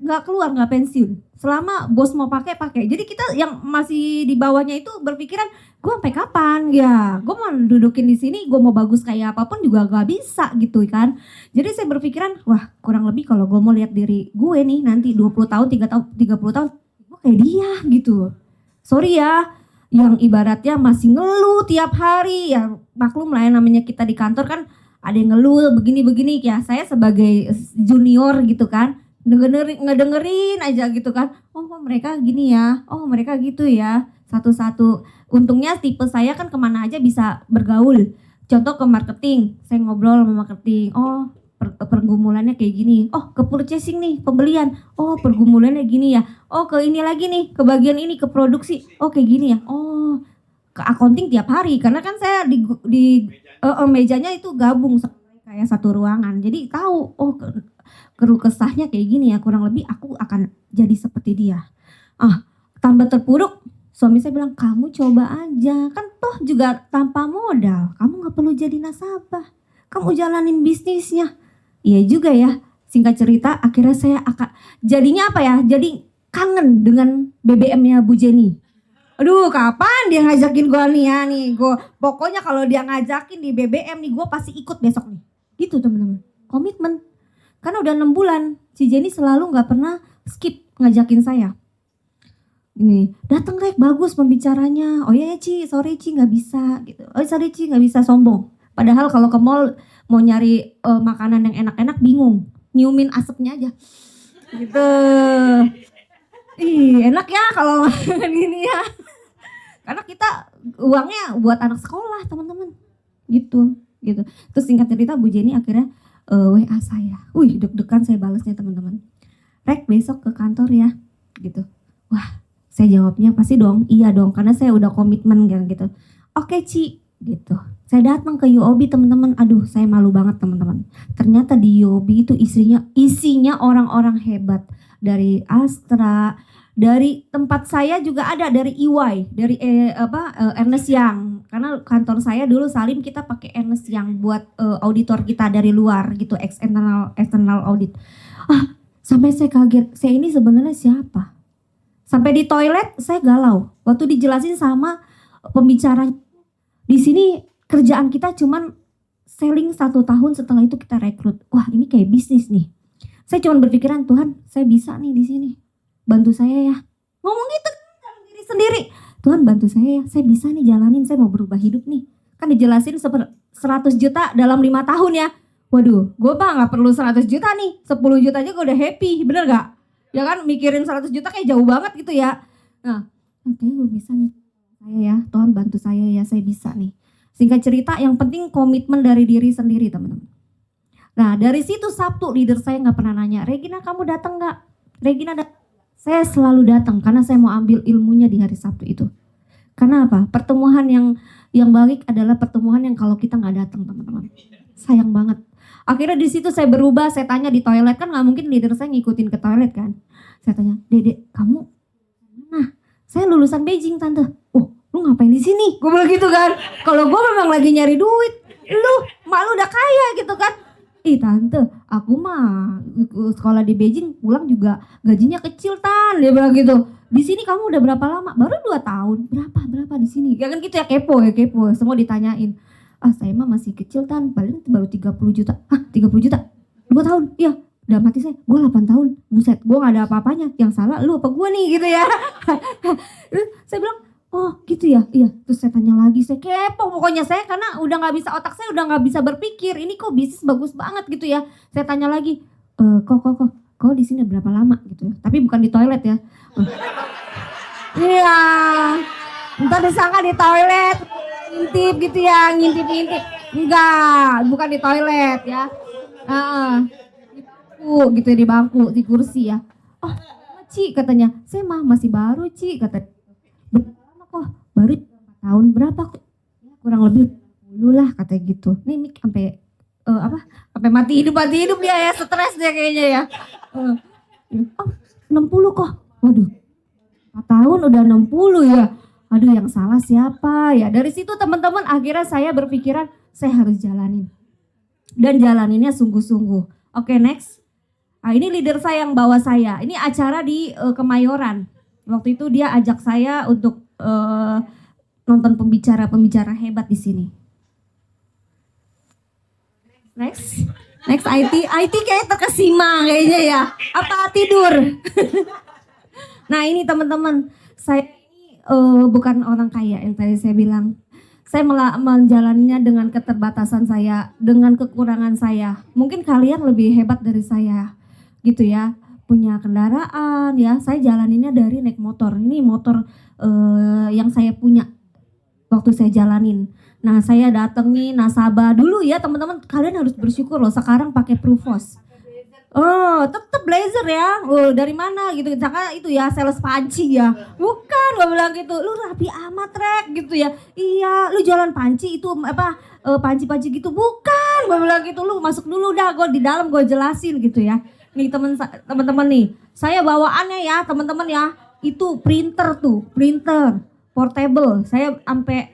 nggak keluar, nggak pensiun. Selama bos mau pakai. Jadi kita yang masih di bawahnya itu berpikiran, gue sampai kapan? Ya, gue mau dudukin di sini, gue mau bagus kayak apapun juga gak bisa gitu kan. Jadi saya berpikiran, wah kurang lebih kalau gue mau lihat diri gue nih nanti 20 tahun, 30 tahun, gue kayak dia gitu. Sorry ya, yang ibaratnya masih ngeluh tiap hari, ya maklum lah ya namanya kita di kantor kan. Ada yang ngeluh begini-begini ya, saya sebagai junior gitu kan ngedengerin aja gitu kan. Oh mereka gini ya, oh mereka gitu ya, satu-satu. Untungnya tipe saya kan kemana aja bisa bergaul. Contoh ke marketing, saya ngobrol sama marketing, oh pergumulannya kayak gini. Oh ke purchasing nih, pembelian, oh pergumulannya gini ya. Oh ke ini lagi nih, ke bagian ini, ke produksi, oh kayak gini ya. Oh ke accounting tiap hari, karena kan saya di mejanya itu gabung kayak satu ruangan, jadi tahu keluh kesahnya kayak gini ya, kurang lebih aku akan jadi seperti dia. Tambah terpuruk, suami saya bilang kamu coba aja, kan toh juga tanpa modal, kamu nggak perlu jadi nasabah, kamu jalanin bisnisnya. Iya juga ya, singkat cerita akhirnya saya akan jadinya apa ya, jadi kangen dengan BBM-nya Bu Jenny. Aduh kapan dia ngajakin gue nih ya nih, gue pokoknya kalau dia ngajakin di BBM nih gue pasti ikut besok nih. Gitu teman-teman, komitmen. Karena udah 6 bulan, si Jenny selalu gak pernah skip ngajakin saya. Ini datang Rek, bagus pembicaranya. Oh iya ya Ci, sorry Ci gak bisa gitu. Oh sorry Ci gak bisa, sombong. Padahal kalau ke mall mau nyari makanan yang enak-enak bingung, nyiumin asapnya aja. Gitu. Ih enak ya kalau makan gini ya. Karena kita uangnya buat anak sekolah teman-teman. Gitu. Terus singkat cerita Bu Jenny akhirnya WA saya. Deg-degan saya balasnya teman-teman. Rek besok ke kantor ya. Gitu. Wah saya jawabnya pasti dong, iya dong. Karena saya udah komitmen kan gitu. Oke Ci. Gitu. Saya datang ke UOB teman-teman. Aduh saya malu banget teman-teman. Ternyata di UOB itu isinya orang-orang hebat. Dari Astra, dari tempat saya juga ada, dari EY, dari Ernest Young. Karena kantor saya dulu Salim kita pakai Ernest Young buat auditor kita dari luar gitu, external audit. Sampai saya kaget, saya ini sebenarnya siapa? Sampai di toilet saya galau. Waktu dijelasin sama pembicara, di sini kerjaan kita cuman selling 1 tahun, setelah itu kita rekrut. Wah ini kayak bisnis nih. Saya cuma berpikiran, Tuhan saya bisa nih di sini, bantu saya ya. Ngomong gitu dalam diri sendiri, Tuhan bantu saya ya, saya bisa nih jalanin, saya mau berubah hidup nih. Kan dijelasin 100 juta dalam 5 tahun ya. Waduh, gue mah gak perlu 100 juta nih, 10 juta aja gue udah happy, bener gak? Ya kan mikirin 100 juta kayak jauh banget gitu ya. Nah, kayaknya gue bisa nih, saya ya, Tuhan bantu saya ya, saya bisa nih. Singkat cerita, yang penting komitmen dari diri sendiri teman-teman. Nah dari situ Sabtu leader saya gak pernah nanya, Regina kamu datang gak? Regina datang. Saya selalu datang karena saya mau ambil ilmunya di hari Sabtu itu. Karena apa? Pertemuan yang baik adalah pertemuan yang kalau kita gak datang teman-teman. Sayang banget. Akhirnya di situ saya berubah, saya tanya di toilet, kan gak mungkin leader saya ngikutin ke toilet kan. Saya tanya, Dede kamu mana? Saya lulusan Beijing tante. Oh lu ngapain di sini? Gue bilang gitu kan. Kalau gue memang lagi nyari duit, mak lu udah kaya gitu kan. Ih tante, aku mah sekolah di Beijing pulang juga gajinya kecil tan, dia bilang gitu. Di sini kamu udah berapa lama? Baru 2 tahun. Berapa di sini? Ya kan gitu ya, kepo, semua ditanyain. Saya mah masih kecil tan, paling baru 30 juta. Hah 30 juta? 2 tahun? Iya. Dalam hati saya, gue 8 tahun, buset, gue gak ada apa-apanya, yang salah lu apa gue nih gitu ya. Terus saya bilang, oh gitu ya, iya. Terus saya tanya lagi, saya kepo pokoknya saya karena udah gak bisa, otak saya udah gak bisa berpikir, ini kok bisnis bagus banget gitu ya. Saya tanya lagi, kok di sini berapa lama gitu ya, tapi bukan di toilet ya. Iya, ntar disangka di toilet, ngintip gitu ya, ngintip-ngintip. Enggak, bukan di toilet ya. Gitu di bangku, di kursi ya. Oh, Ci katanya, saya masih baru Ci kata. Berapa kok? Baru 4 tahun, berapa kok? Kurang lebih 10 lah katanya gitu. Nih Mik sampai sampai mati hidup dia ya, stres dia kayaknya ya. 60 kok. Waduh. 4 tahun udah 60 ya. Aduh, yang salah siapa ya? Dari situ teman-teman akhirnya saya berpikiran saya harus jalanin. Dan jalaninnya sungguh-sungguh. Oke, next. Nah, ini leader saya yang bawa saya. Ini acara di Kemayoran. Waktu itu dia ajak saya untuk nonton pembicara hebat di sini. Next IT kayak terkesima kayaknya ya. Apa tidur? Nah ini teman-teman, saya ini bukan orang kaya yang tadi saya bilang. Saya menjalaninya dengan keterbatasan saya, dengan kekurangan saya. Mungkin kalian lebih hebat dari saya, gitu ya. Punya kendaraan ya, saya jalaninnya dari naik motor. Ini motor yang saya punya waktu saya jalanin. Nah saya datengin nasabah dulu ya teman-teman, kalian harus bersyukur loh sekarang pakai Pruvos. Oh, tetep Blazer ya. Oh, dari mana gitu? Misalkan itu ya sales panci ya. Bukan, gue bilang gitu. Lu rapi amat Rek gitu ya. Iya, lu jualan panci itu panci-panci gitu. Bukan, gue bilang gitu. Lu masuk dulu dah, gue di dalam gue jelasin gitu ya. Nih teman-teman nih. Saya bawaannya ya, teman-teman ya. Itu printer portable. Saya sampai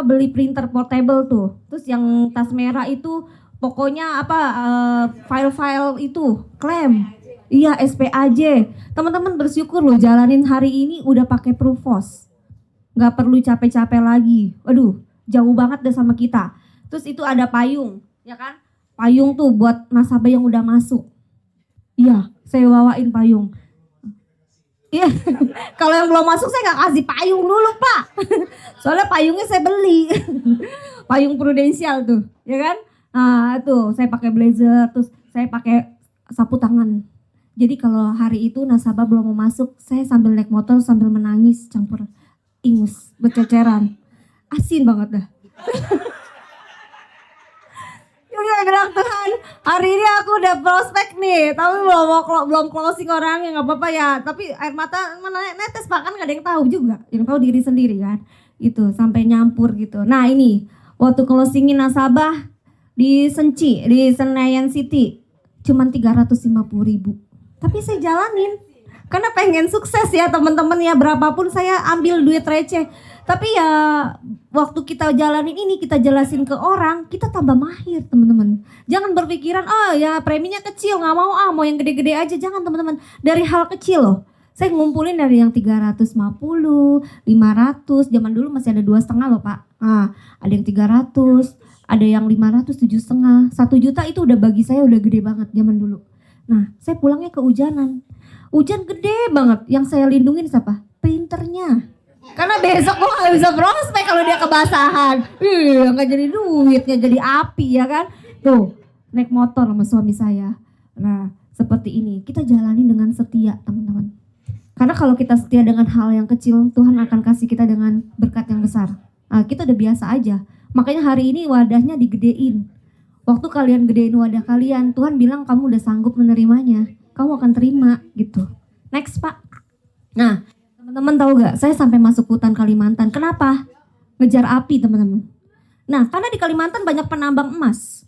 beli printer portable tuh. Terus yang tas merah itu pokoknya file-file itu klaim. Iya, SPAJ. Teman-teman bersyukur loh jalanin hari ini udah pakai Pruvos. Nggak perlu capek-capek lagi. Aduh, jauh banget deh sama kita. Terus itu ada payung, ya kan? Payung tuh buat nasabah yang udah masuk. Iya, saya bawain payung. Iya, kalau yang belum masuk saya nggak kasih payung dulu Pak. Soalnya payungnya saya beli. Payung prudensial tuh, ya kan? Nah tuh saya pakai blazer, terus saya pakai sapu tangan. Jadi kalau hari itu nasabah belum mau masuk, saya sambil naik motor sambil menangis campur ingus, berceceran. Asin banget dah. Ya bilang Tuhan, hari ini aku udah prospek nih, tapi belum closing orangnya, nggak apa-apa ya. Tapi air mata netes Pak, kan nggak ada yang tahu juga, yang tahu diri sendiri kan. Itu sampai nyampur gitu. Nah ini waktu closingin nasabah di Senci, di Senayan City, cuman 350.000. Tapi saya jalanin, karena pengen sukses ya teman-teman ya, berapapun saya ambil duit receh. Tapi ya waktu kita jalanin ini, kita jelasin ke orang, kita tambah mahir teman-teman. Jangan berpikiran, oh ya preminya kecil, gak mau yang gede-gede aja. Jangan teman-teman, dari hal kecil loh. Saya ngumpulin dari yang 350, 500, zaman dulu masih ada 2,5 loh Pak. Nah, ada yang 300, ada yang 500, 7,5. 1 juta itu udah bagi saya udah gede banget zaman dulu. Nah, saya pulangnya kehujanan. Hujan gede banget, yang saya lindungin siapa? Printernya. Karena besok gue gak bisa prospek kalau dia kebasahan. Gak jadi duit, gak jadi api ya kan. Tuh, naik motor sama suami saya. Nah, seperti ini. Kita jalani dengan setia teman-teman. Karena kalau kita setia dengan hal yang kecil, Tuhan akan kasih kita dengan berkat yang besar. Nah, kita udah biasa aja. Makanya hari ini wadahnya digedein. Waktu kalian gedein wadah kalian, Tuhan bilang kamu udah sanggup menerimanya. Kamu akan terima gitu. Next Pak. Nah, teman-teman tahu gak, saya sampai masuk hutan Kalimantan. Kenapa? Ngejar api teman-teman. Nah, karena di Kalimantan banyak penambang emas.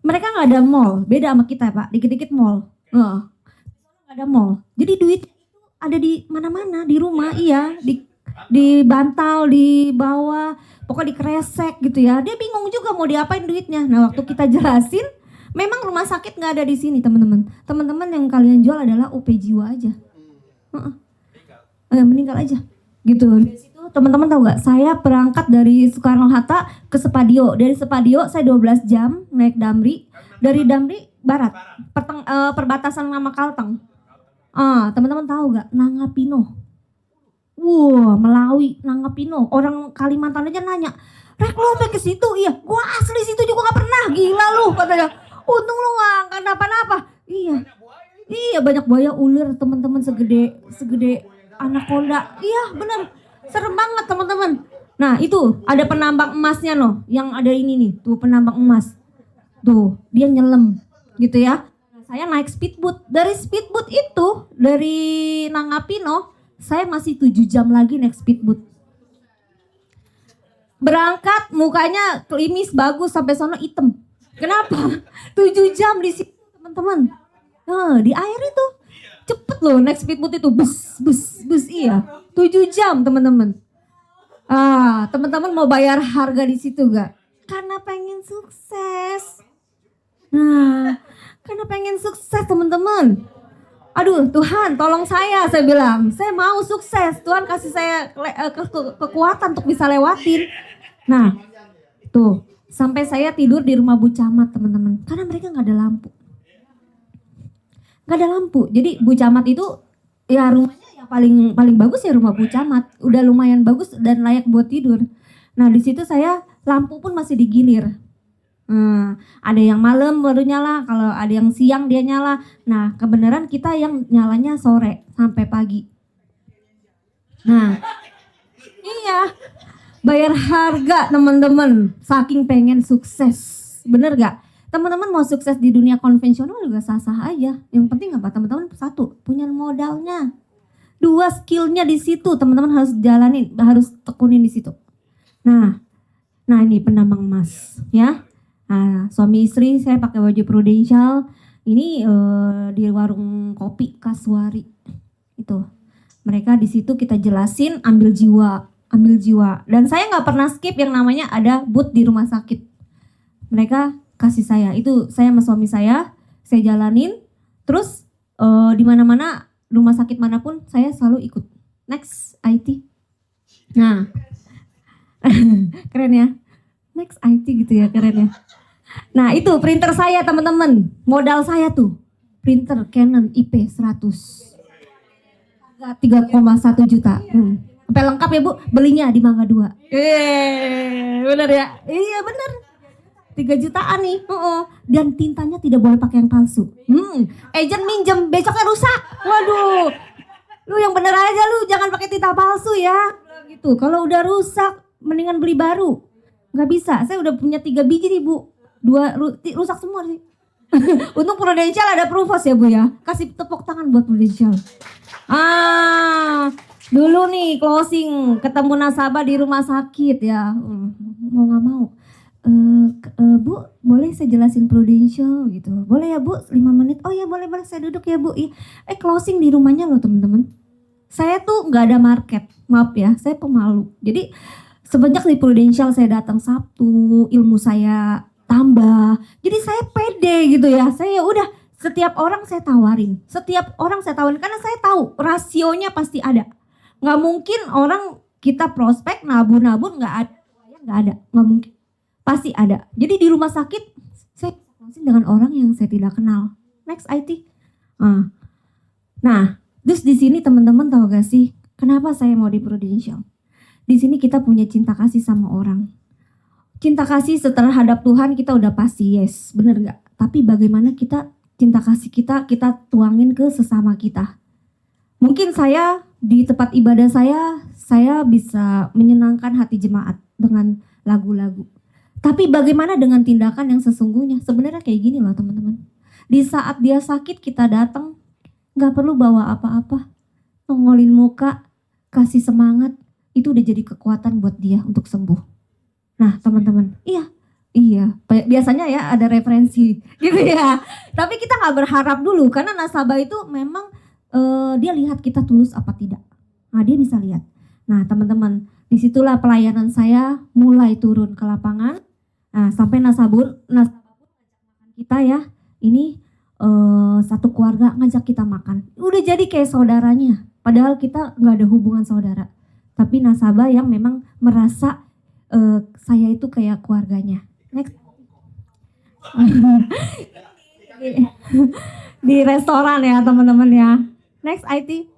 Mereka gak ada mall, beda sama kita Pak, dikit-dikit mall. Gak ada mall. Jadi duit itu ada di mana-mana, di rumah, iya. Di bantal, di bawah, pokoknya di kresek gitu ya. Dia bingung juga mau diapain duitnya. Nah, waktu kita jelasin, memang rumah sakit gak ada di sini teman-teman. Teman-teman yang kalian jual adalah UP jiwa aja. Meninggal aja gitu. Dari situ teman-teman tahu gak, saya berangkat dari Soekarno Hatta ke Sepadio. Dari Sepadio saya 12 jam naik Damri. Dari Damri barat, perbatasan sama Kalteng. Teman-teman tahu gak Nangapino? Melawi Nangapino. Orang Kalimantan aja nanya, Rek lu sampai ke situ? Iya, gua asli situ juga gak pernah. Gila lu katanya. Untung lu gak kenapa-napa. Iya banyak buaya, ular teman-teman segede anaconda. Iya bener, serem banget teman-teman. Nah itu ada penambang emasnya loh, yang ada ini nih, tuh penambang emas. Tuh dia nyelam gitu ya. Saya naik speedboat, dari speedboat itu dari Nangapino saya masih 7 jam lagi naik speedboat. Berangkat mukanya klimis bagus sampai sono hitam. Kenapa? 7 jam di situ teman-teman. Di air itu cepet loh naik speedboat itu, bus iya 7 jam teman-teman. Teman-teman mau bayar harga di situ gak? Karena pengen sukses. Nah, karena pengen sukses teman-teman. Aduh Tuhan tolong saya bilang. Saya mau sukses. Tuhan kasih saya kekuatan untuk bisa lewatin. Nah, tuh sampai saya tidur di rumah Bu Camat teman-teman. Karena mereka gak ada lampu. Gak ada lampu. Jadi Bu Camat itu ya rumahnya yang paling bagus ya rumah Bu Camat. Udah lumayan bagus dan layak buat tidur. Nah di situ saya lampu pun masih digilir. Ada yang malam baru nyala, kalau ada yang siang dia nyala. Nah kebenaran kita yang nyalanya sore sampai pagi. Nah iya bayar harga teman-teman, saking pengen sukses. Bener gak? Teman-teman mau sukses di dunia konvensional juga sah-sah aja. Yang penting apa teman-teman? 1, punya modalnya. 2, skillnya di situ teman-teman harus jalanin, harus tekunin di situ. Nah ini penambang emas ya. Nah, suami istri saya pakai baju Prudential. Ini di warung kopi Kasuari itu. Mereka di situ kita jelasin ambil jiwa. Dan saya nggak pernah skip yang namanya ada booth di rumah sakit. Mereka kasih saya itu, saya sama suami saya jalanin. Terus di mana-mana rumah sakit manapun saya selalu ikut. Next IT. Nah keren ya. Next IT gitu ya, keren ya. Nah itu printer saya teman-teman, modal saya tuh printer Canon IP 100 3,1 juta. Sampai lengkap ya Bu, belinya di Mangga 2. Bener ya? Iya bener, 3 jutaan nih. Dan tintanya tidak boleh pakai yang palsu. Agent minjem, besoknya rusak. Waduh, lu yang bener aja lu, jangan pakai tinta palsu ya. Gitu, kalau udah rusak mendingan beli baru. Gak bisa, saya udah punya 3 biji nih Bu. 2 rusak semua sih. Untung Prudential ada Provos ya Bu ya. Kasih tepuk tangan buat Prudential. Dulu nih closing ketemu nasabah di rumah sakit ya. Mau gak mau. Bu boleh saya jelasin Prudential gitu. Boleh ya Bu 5 menit. Oh ya boleh saya duduk ya Bu. Closing di rumahnya loh teman-teman. Saya tuh gak ada market. Maaf ya, saya pemalu. Jadi semenjak di Prudential saya datang Sabtu, ilmu saya tambah. Jadi saya pede gitu ya. Saya udah setiap orang saya tawarin. Karena saya tahu rasionya pasti ada. Nggak mungkin orang kita prospek nabur nggak ada. Nggak mungkin. Pasti ada. Jadi di rumah sakit saya closing dengan orang yang saya tidak kenal. Next IT. Nah, terus di sini teman-teman tahu gak sih kenapa saya mau di Prudential? Di sini kita punya cinta kasih sama orang. Cinta kasih terhadap Tuhan kita udah pasti yes, bener gak? Tapi bagaimana kita cinta kasih kita tuangin ke sesama kita. Mungkin saya di tempat ibadah saya bisa menyenangkan hati jemaat dengan lagu-lagu. Tapi bagaimana dengan tindakan yang sesungguhnya? Sebenarnya kayak gini loh teman-teman. Di saat dia sakit kita datang, gak perlu bawa apa-apa. Nongolin muka, kasih semangat. Itu udah jadi kekuatan buat dia untuk sembuh. Nah teman-teman, iya, biasanya ya ada referensi gitu ya. Tapi kita gak berharap dulu karena nasabah itu memang dia lihat kita tulus apa tidak. Nah dia bisa lihat. Nah teman-teman, disitulah pelayanan saya mulai turun ke lapangan. Nah sampai nasabah kita ya, ini satu keluarga ngajak kita makan. Udah jadi kayak saudaranya, padahal kita gak ada hubungan saudara. Tapi nasabah yang memang merasa saya itu kayak keluarganya. Next. di restoran ya teman-teman ya. Next IT.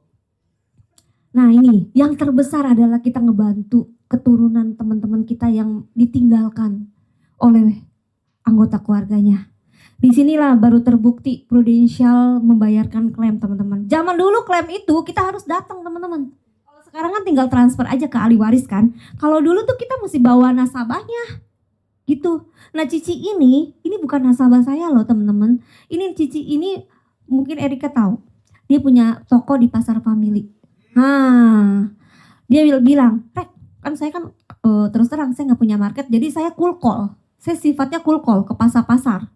Nah ini yang terbesar adalah kita ngebantu keturunan teman-teman kita yang ditinggalkan oleh anggota keluarganya. Disinilah baru terbukti Prudential membayarkan klaim teman-teman. Zaman dulu klaim itu kita harus datang teman-teman. Kalau sekarang kan tinggal transfer aja ke ahli waris kan. Kalau dulu tuh kita mesti bawa nasabahnya gitu. Nah Cici ini bukan nasabah saya loh teman-teman. Ini Cici ini mungkin Erika tahu. Dia punya toko di Pasar Family. Dia bilang, Rek, kan saya kan terus terang saya nggak punya market, jadi saya cool call. Saya sifatnya cool call ke pasar-pasar.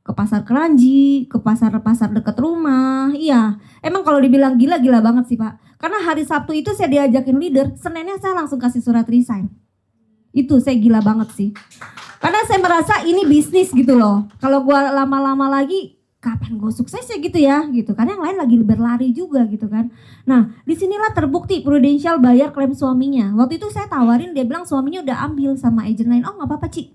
Ke pasar Keranji, ke pasar-pasar dekat rumah. Iya, emang kalau dibilang gila banget sih Pak. Karena hari Sabtu itu saya diajakin leader, Seninnya saya langsung kasih surat resign. Itu saya gila banget sih. Karena saya merasa ini bisnis gitu loh. Kalau gua lama-lama lagi, kapan gue suksesnya gitu ya gitu. Karena yang lain lagi berlari juga gitu kan. Nah disinilah terbukti Prudential bayar klaim suaminya. Waktu itu saya tawarin, dia bilang suaminya udah ambil sama agent lain. Oh gak apa-apa Ci,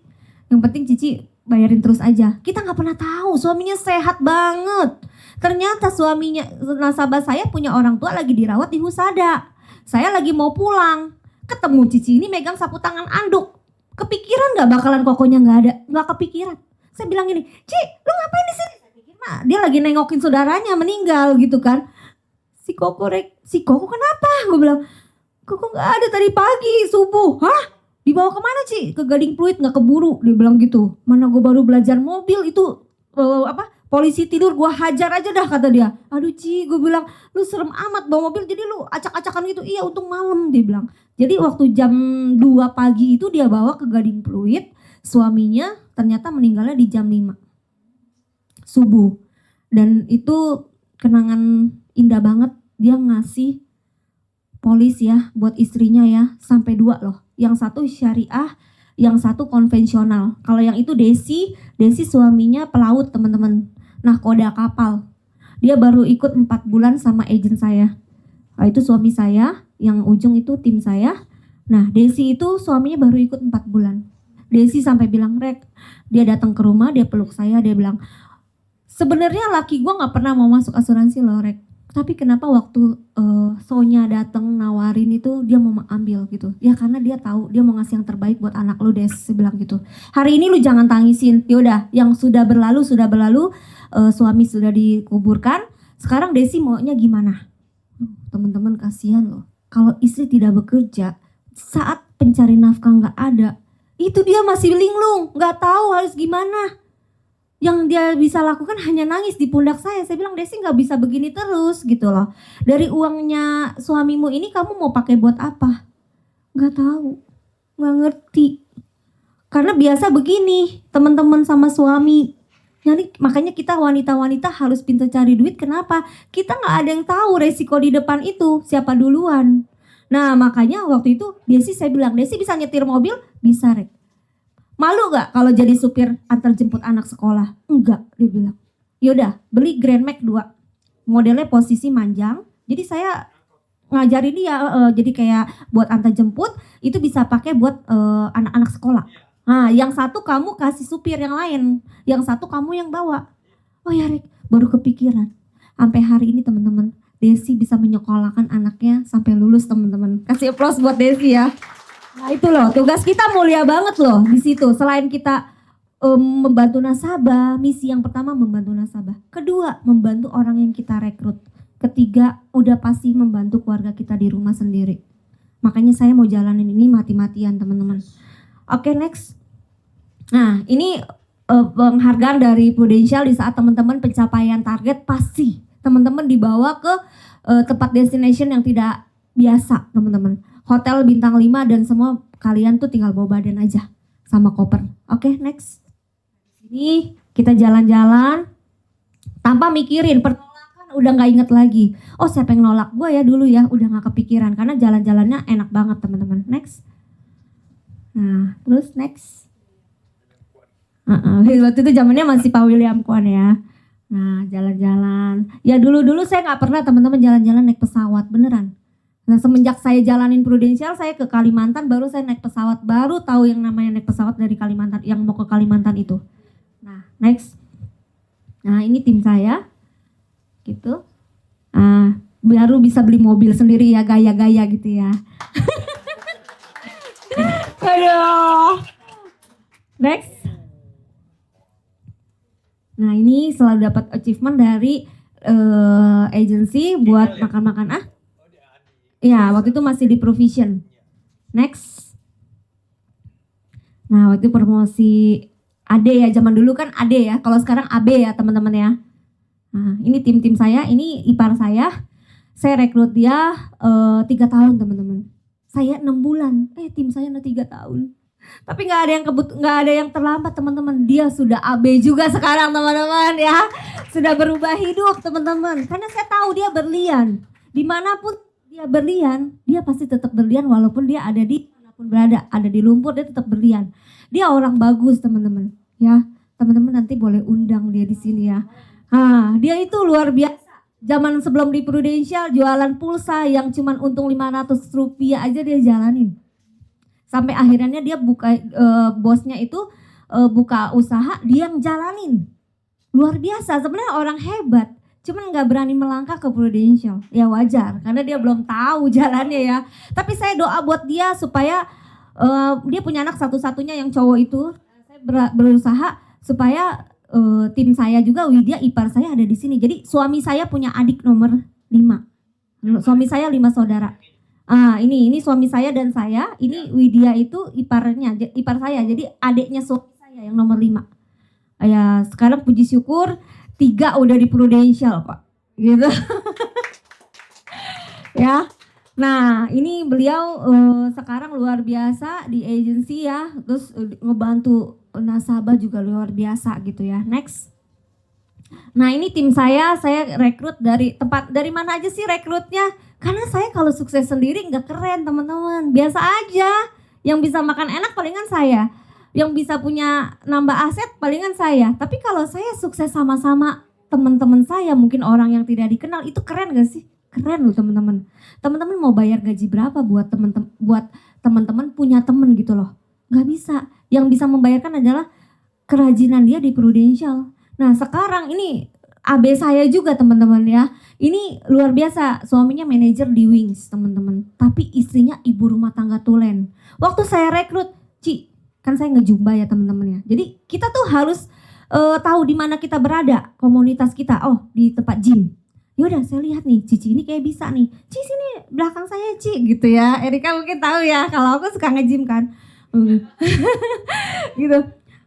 yang penting Cici bayarin terus aja. Kita nggak pernah tahu suaminya sehat banget. Ternyata suaminya, nasabah saya punya orang tua lagi dirawat di Husada. Saya lagi mau pulang, ketemu Cici ini megang sapu tangan anduk. Kepikiran nggak bakalan kokonya nggak ada? Nggak kepikiran. Saya bilang gini, Ci, lu ngapain di sini? Nah, dia lagi nengokin saudaranya meninggal gitu kan. Si Koko kenapa? Gue bilang, Koko nggak ada tadi pagi subuh. Hah? Dibawa kemana Ci? Ke Gading Pluit, nggak keburu. Dia bilang gitu. Mana gue baru belajar mobil itu polisi tidur gue hajar aja dah kata dia. Aduh Ci, gue bilang lu serem amat bawa mobil jadi lu acak-acakan gitu. Iya untung malam dia bilang. Jadi waktu jam 2 pagi itu dia bawa ke Gading Pluit. Suaminya ternyata meninggalnya di jam 5 subuh. Dan itu kenangan indah banget. Dia ngasih polis ya buat istrinya ya, sampai 2 loh. Yang satu syariah, yang satu konvensional. Kalau yang itu Desi suaminya pelaut teman-teman. Nah koda kapal. Dia baru ikut 4 bulan sama agent saya. Nah, itu suami saya, yang ujung itu tim saya. Nah Desi itu suaminya baru ikut 4 bulan. Desi sampai bilang, Rek, dia datang ke rumah, dia peluk saya, dia bilang, sebenarnya laki gue gak pernah mau masuk asuransi loh Rek. Tapi kenapa waktu Sonya datang nawarin itu dia mau ambil gitu. Ya karena dia tahu dia mau ngasih yang terbaik buat anak lu Des, saya bilang gitu. Hari ini lu jangan tangisin, yaudah yang sudah berlalu, suami sudah dikuburkan. Sekarang Desi maunya gimana? Teman-teman kasihan loh. Kalau istri tidak bekerja, saat pencari nafkah gak ada, itu dia masih linglung, gak tahu harus gimana. Yang dia bisa lakukan hanya nangis di pundak saya. Saya bilang Desi gak bisa begini terus gitu loh. Dari uangnya suamimu ini kamu mau pakai buat apa? Gak tahu, gak ngerti. Karena biasa begini teman-teman sama suami. Jadi makanya kita wanita-wanita harus pintar cari duit. Kenapa? Kita gak ada yang tahu resiko di depan itu siapa duluan. Nah makanya waktu itu Desi saya bilang, Desi bisa nyetir mobil? Bisa Rek. Malu gak kalau jadi supir antar jemput anak sekolah? Enggak, dia bilang. Yaudah, beli Grand Max 2. Modelnya posisi manjang. Jadi saya ngajarin dia, jadi kayak buat antar jemput, itu bisa pakai buat anak-anak sekolah. Nah, yang satu kamu kasih supir yang lain, yang satu kamu yang bawa. Oh ya Rek, baru kepikiran. Sampai hari ini teman-teman, Desi bisa menyekolahkan anaknya sampai lulus teman-teman. Kasih aplaus buat Desi ya. Nah itu loh, tugas kita mulia banget loh di situ. Selain kita membantu nasabah, misi yang pertama membantu nasabah. Kedua, membantu orang yang kita rekrut. Ketiga, udah pasti membantu keluarga kita di rumah sendiri. Makanya saya mau jalanin ini mati-matian teman-teman. Oke, next. Nah ini penghargaan dari Prudential di saat teman-teman pencapaian target, pasti teman-teman dibawa ke tempat destination yang tidak biasa teman-teman. Hotel bintang 5 dan semua kalian tuh tinggal bawa badan aja sama koper. Oke, next. Ini kita jalan-jalan tanpa mikirin penolakan, udah nggak inget lagi. Oh siapa yang nolak gue ya dulu ya, udah nggak kepikiran karena jalan-jalannya enak banget teman-teman. Next. Nah terus next. Waktu itu zamannya masih Pak William Kwan ya. Nah jalan-jalan. Ya dulu-dulu saya nggak pernah teman-teman jalan-jalan naik pesawat beneran. Nah semenjak saya jalanin Prudential, saya ke Kalimantan, baru saya naik pesawat, baru tahu yang namanya naik pesawat dari Kalimantan, yang mau ke Kalimantan itu. Nah next. Nah ini tim saya, gitu. Baru bisa beli mobil sendiri ya, gaya-gaya gitu ya. Aduh. Next. Nah ini selalu dapat achievement dari agency buat makan-makan. Ya waktu itu masih di Provision. Next. Nah waktu itu promosi AD ya, zaman dulu kan AD ya, kalau sekarang AB ya teman-teman ya. Nah ini tim-tim saya, ini ipar saya rekrut dia 3 tahun teman-teman. Saya 6 bulan, tim saya 3 tahun. Tapi nggak ada yang terlambat teman-teman. Dia sudah AB juga sekarang teman-teman ya, sudah berubah hidup teman-teman. Karena saya tahu dia berlian, dimanapun dia berlian, dia pasti tetap berlian walaupun dia ada di manapun berada, ada di lumpur dia tetap berlian. Dia orang bagus teman-teman. Ya, teman-teman nanti boleh undang dia di sini ya. Dia itu luar biasa. Zaman sebelum di Prudential jualan pulsa yang cuman untung 500 rupiah aja dia jalanin. Sampai akhirnya dia bosnya itu buka usaha, dia yang jalanin. Luar biasa, sebenarnya orang hebat. Cuman gak berani melangkah ke Prudential. Ya wajar, karena dia belum tahu jalannya ya. Tapi saya doa buat dia supaya dia punya anak satu-satunya yang cowok itu. Berusaha supaya tim saya juga, Widya ipar saya ada di sini. Jadi suami saya punya adik nomor 5. Suami saya 5 saudara. Ini suami saya dan saya. Ini Widya itu ipar saya. Jadi adiknya suami saya yang nomor 5. Ya sekarang puji syukur 3 udah di Prudential Pak. Gitu. Ya. Nah ini beliau sekarang luar biasa di agency ya. Terus ngebantu nasabah juga luar biasa gitu ya. Next. Nah ini tim saya rekrut dari mana aja sih rekrutnya? Karena saya kalau sukses sendiri nggak keren teman-teman. Biasa aja. Yang bisa makan enak palingan saya. Yang bisa punya nambah aset palingan saya. Tapi kalau saya sukses sama-sama teman-teman saya, mungkin orang yang tidak dikenal, itu keren gak sih? Keren loh teman-teman. Teman-teman mau bayar gaji berapa buat teman-teman punya teman gitu loh. Gak bisa. Yang bisa membayarkan adalah kerajinan dia di Prudential. Nah sekarang ini AB saya juga teman-teman ya. Ini luar biasa, suaminya manajer di Wings teman-teman. Tapi istrinya ibu rumah tangga tulen. Waktu saya rekrut, kan saya ngejumba ya teman-teman ya. Jadi kita tuh harus tahu di mana kita berada, komunitas kita. Oh di tempat gym. Yaudah saya lihat nih, Cici ini kayak bisa nih. Cici sini belakang saya Ci gitu ya. Erika mungkin tahu ya, kalau aku suka nge-gym kan. Gitu.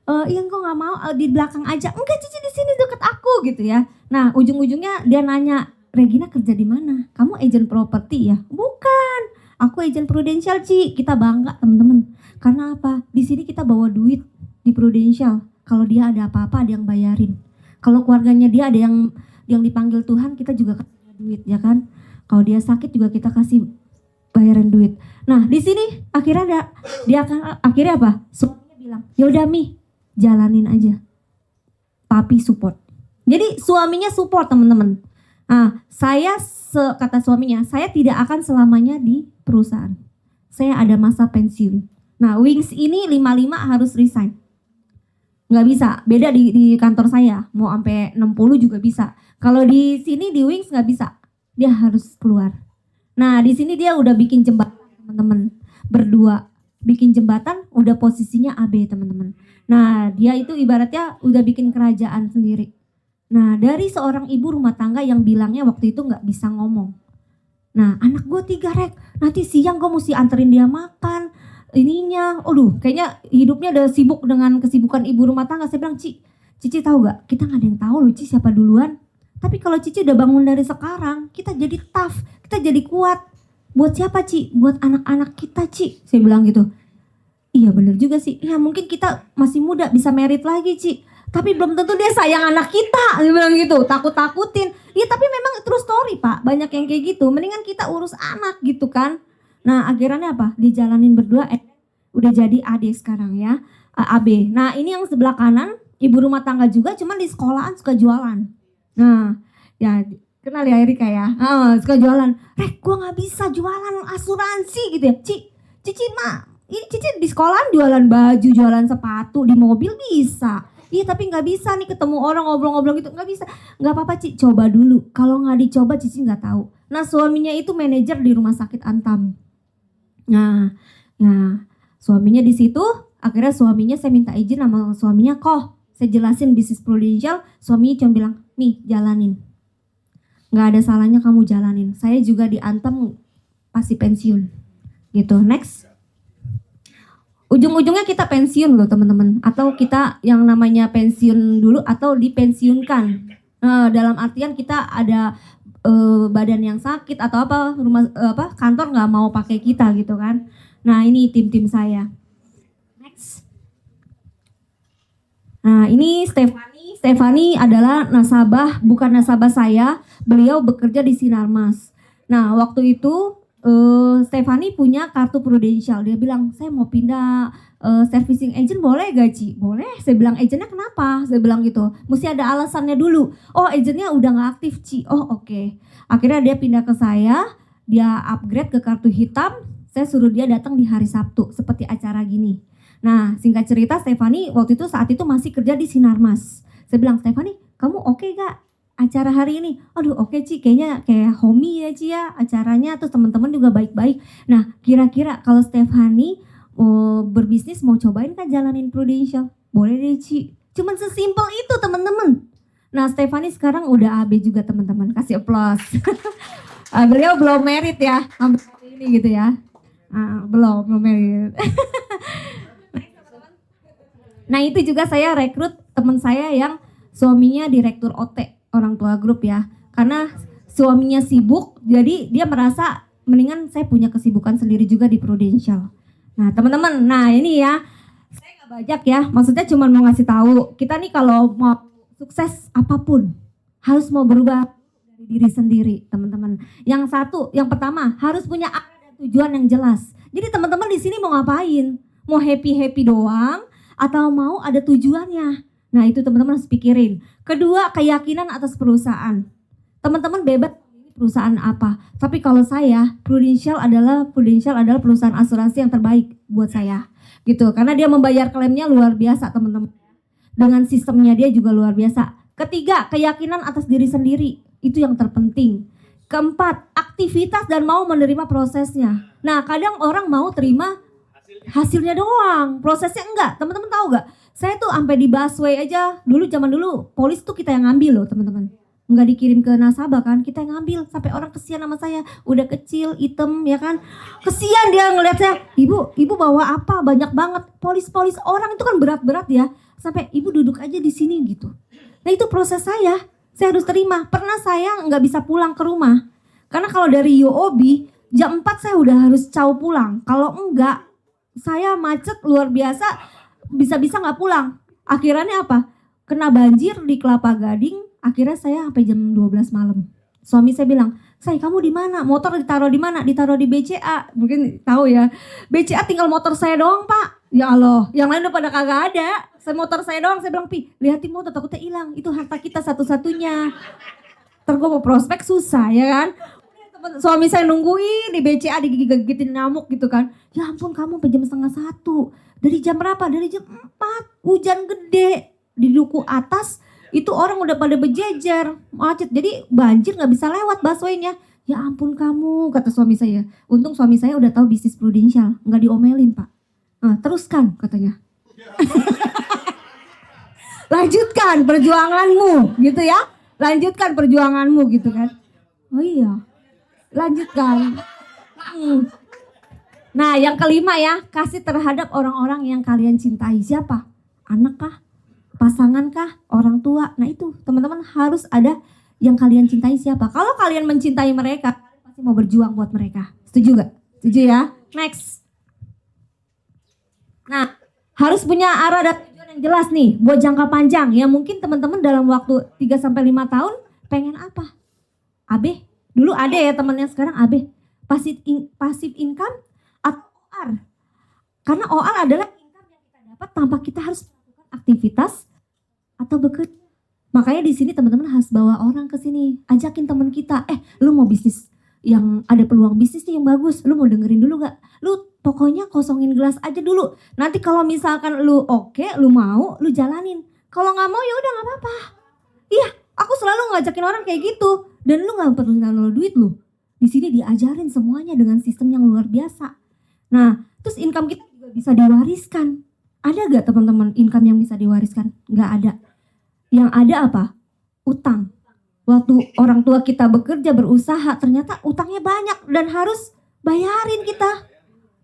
Iya kok gak mau di belakang aja. Enggak Cici di sini deket aku gitu ya. Nah ujung-ujungnya dia nanya, Regina kerja di mana? Kamu agent properti ya? Bukan. Aku agent Prudential Ci. Kita bangga teman-teman. Karena apa? Di sini kita bawa duit di Prudential. Kalau dia ada apa-apa ada yang bayarin. Kalau keluarganya dia ada yang dipanggil Tuhan, kita juga kasih duit ya kan. Kalau dia sakit juga kita kasih bayaran duit. Nah di sini akhirnya akhirnya apa? Suaminya bilang, yaudah Mi, jalanin aja. Papi support. Jadi suaminya support teman-teman. Kata suaminya, saya tidak akan selamanya di perusahaan. Saya ada masa pensiun. Nah Wings ini 55 harus resign. Nggak bisa, beda di kantor saya. Mau sampai 60 juga bisa. Kalau di sini di Wings nggak bisa, dia harus keluar. Nah di sini dia udah bikin jembatan teman-teman, berdua bikin jembatan, udah posisinya AB teman-teman. Nah dia itu ibaratnya udah bikin kerajaan sendiri. Nah dari seorang ibu rumah tangga yang bilangnya waktu itu nggak bisa ngomong. Nah anak gue 3 Rek, nanti siang gue mesti anterin dia makan. Ininya, kayaknya hidupnya udah sibuk dengan kesibukan ibu rumah tangga. Saya bilang Cici tahu gak? Kita nggak ada yang tahu loh Cici siapa duluan. Tapi kalau Cici udah bangun dari sekarang, kita jadi tough, kita jadi kuat. Buat siapa Ci? Buat anak-anak kita Ci. Saya bilang gitu. Iya bener juga sih. Ya mungkin kita masih muda bisa merit lagi Ci. Tapi belum tentu dia sayang anak kita. Dia bilang gitu, takut-takutin. Ya tapi memang true story Pak, banyak yang kayak gitu. Mendingan kita urus anak gitu kan. Nah akhirnya apa? Dijalanin berdua, udah jadi adik sekarang ya, AB. Nah ini yang sebelah kanan, ibu rumah tangga juga, cuman di sekolahan suka jualan. Nah ya kenal ya Erika ya, suka jualan. Rek gue gak bisa jualan asuransi gitu ya. Cici mah, ini Cici di sekolahan jualan baju, jualan sepatu, di mobil bisa. iya tapi nggak bisa nih ketemu orang ngobrol-ngobrol gitu, nggak bisa. Nggak apa-apa Ci, coba dulu. Kalau nggak dicoba Cici nggak tahu. Nah suaminya itu manajer di rumah sakit Antam. Nah suaminya di situ, akhirnya suaminya saya minta izin sama suaminya, kok saya jelasin bisnis Prudential, suaminya cuma bilang, nih jalanin. Nggak ada salahnya kamu jalanin. Saya juga di Antam pasti pensiun. Gitu, next. Ujung-ujungnya kita pensiun loh teman-teman. Atau kita yang namanya pensiun dulu atau dipensiunkan. Dalam artian kita ada badan yang sakit atau kantor nggak mau pakai kita gitu kan. Nah ini tim-tim saya. Next. Nah ini Stefani adalah nasabah, bukan nasabah saya. Beliau bekerja di Sinarmas. Nah waktu itu Stefani punya kartu Prudential. Dia bilang, saya mau pindah servicing agent, boleh gak Ci? Boleh. Saya bilang, agentnya kenapa? Saya bilang gitu. Mesti ada alasannya dulu. Oh agentnya udah gak aktif Ci. Oh oke. Akhirnya dia pindah ke saya. Dia upgrade ke kartu hitam. Saya suruh dia datang di hari Sabtu. Seperti acara gini. Nah singkat cerita Stefani saat itu masih kerja di Sinarmas. Saya bilang, Stefani kamu oke gak? Acara hari ini, aduh oke Ci, kayaknya kayak homey ya Ci ya acaranya, terus teman-teman juga baik-baik. Nah kira-kira kalau Stefani berbisnis mau cobain kan jalanin Prudential? Boleh deh Ci, cuman sesimpel itu teman-teman. Nah Stefani sekarang udah AB juga teman-teman, kasih aplaus. Beliau belum merit ya, sampai hari ini gitu ya. Belum merit. Nah itu juga saya rekrut teman saya yang suaminya direktur OT. Orang tua grup ya, karena suaminya sibuk jadi dia merasa mendingan saya punya kesibukan sendiri juga di Prudential. Nah teman-teman, nah ini ya saya nggak bajak ya, maksudnya cuma mau ngasih tahu kita nih kalau mau sukses apapun harus mau berubah dari diri sendiri teman-teman. Yang pertama harus punya arah dan tujuan yang jelas. Jadi teman-teman di sini mau ngapain? Mau happy doang atau mau ada tujuannya? Nah itu teman-teman harus pikirin. Kedua, keyakinan atas perusahaan. Teman-teman bebas perusahaan apa. Tapi kalau saya, Prudential adalah perusahaan asuransi yang terbaik buat saya. Gitu, karena dia membayar klaimnya luar biasa teman-teman. Dengan sistemnya dia juga luar biasa. Ketiga, keyakinan atas diri sendiri. Itu yang terpenting. Keempat, aktivitas dan mau menerima prosesnya. Nah kadang orang mau terima hasilnya doang, prosesnya enggak. Teman-teman tahu gak? Saya tuh sampai di busway aja, zaman dulu polis tuh kita yang ngambil loh teman-teman. Enggak dikirim ke nasabah kan, kita yang ngambil. Sampai orang kesian sama saya, udah kecil, hitam ya kan. Kesian dia ngeliat saya, ibu bawa apa? Banyak banget. Polis orang itu kan berat-berat ya. Sampai ibu duduk aja di sini gitu. Nah itu proses saya harus terima. Pernah saya nggak bisa pulang ke rumah. Karena kalau dari UOB, jam 4 saya udah harus pulang. Kalau enggak, saya macet luar biasa. Bisa-bisa nggak pulang. Akhirnya apa? Kena banjir di Kelapa Gading. Akhirnya saya sampai jam 12 malam. Suami saya bilang, "Say, kamu di mana? Motor ditaruh di mana?" Ditaruh di BCA. Mungkin tahu ya. BCA tinggal motor saya doang, Pak. Ya Allah, yang lain udah pada kagak ada. Motor saya doang. Saya bilang, "Pi, lihatin motor takutnya hilang. Itu harta kita satu-satunya." Ntar gue mau prospek susah ya kan. Suami saya nungguin di BCA digigit-gigitin nyamuk gitu kan. Ya ampun kamu sampai jam 12:30. Dari jam berapa? Dari jam 4. Hujan gede. Di duku atas itu orang udah pada berjejer. Macet. Jadi banjir gak bisa lewat busway-nya. Ya ampun kamu, kata suami saya. Untung suami saya udah tahu bisnis Prudential. Gak diomelin Pak. Nah, teruskan katanya. Lanjutkan perjuanganmu gitu ya. Lanjutkan perjuanganmu gitu kan. Oh iya. Lanjutkan. Nah yang kelima ya, kasih terhadap orang-orang yang kalian cintai. Siapa? Anak kah? Pasangan kah? Orang tua? Nah itu teman-teman harus ada yang kalian cintai siapa. Kalau kalian mencintai mereka, kalian pasti mau berjuang buat mereka. Setuju gak? Setuju ya? Next. Nah harus punya arah dan tujuan yang jelas nih buat jangka panjang. Ya mungkin teman-teman dalam waktu 3-5 tahun pengen apa? AB? Dulu ada ya temannya, sekarang AB. Passive income atau OR. Karena OR adalah income yang kita dapat tanpa kita harus melakukan aktivitas atau bekerja. Makanya di sini teman-teman harus bawa orang ke sini, ajakin teman kita, lu mau bisnis yang ada peluang bisnis nih yang bagus, lu mau dengerin dulu gak? Lu pokoknya kosongin gelas aja dulu. Nanti kalau misalkan lu oke, lu mau, lu jalanin. Kalau nggak mau ya udah nggak apa-apa. Iya, aku selalu ngajakin orang kayak gitu. Dan lu nggak perlu naruh duit lu. Di sini diajarin semuanya dengan sistem yang luar biasa. Nah, terus income kita juga bisa diwariskan. Ada gak teman-teman income yang bisa diwariskan? Nggak ada. Yang ada apa? Utang. Waktu orang tua kita bekerja berusaha, ternyata utangnya banyak dan harus bayarin kita,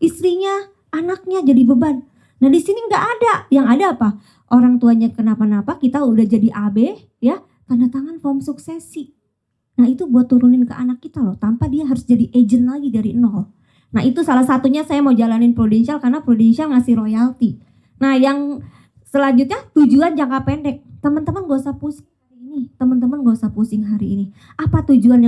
istrinya, anaknya jadi beban. Nah di sini nggak ada. Yang ada apa? Orang tuanya kenapa-napa, kita udah jadi AB, ya, tanda tangan form suksesi. Nah itu buat turunin ke anak kita loh, tanpa dia harus jadi agent lagi dari nol. Nah itu salah satunya saya mau jalanin Prudential karena Prudential ngasih royalti. Nah yang selanjutnya tujuan jangka pendek. Teman-teman gak usah pusing hari ini. Teman-teman gak usah pusing hari ini. Apa tujuan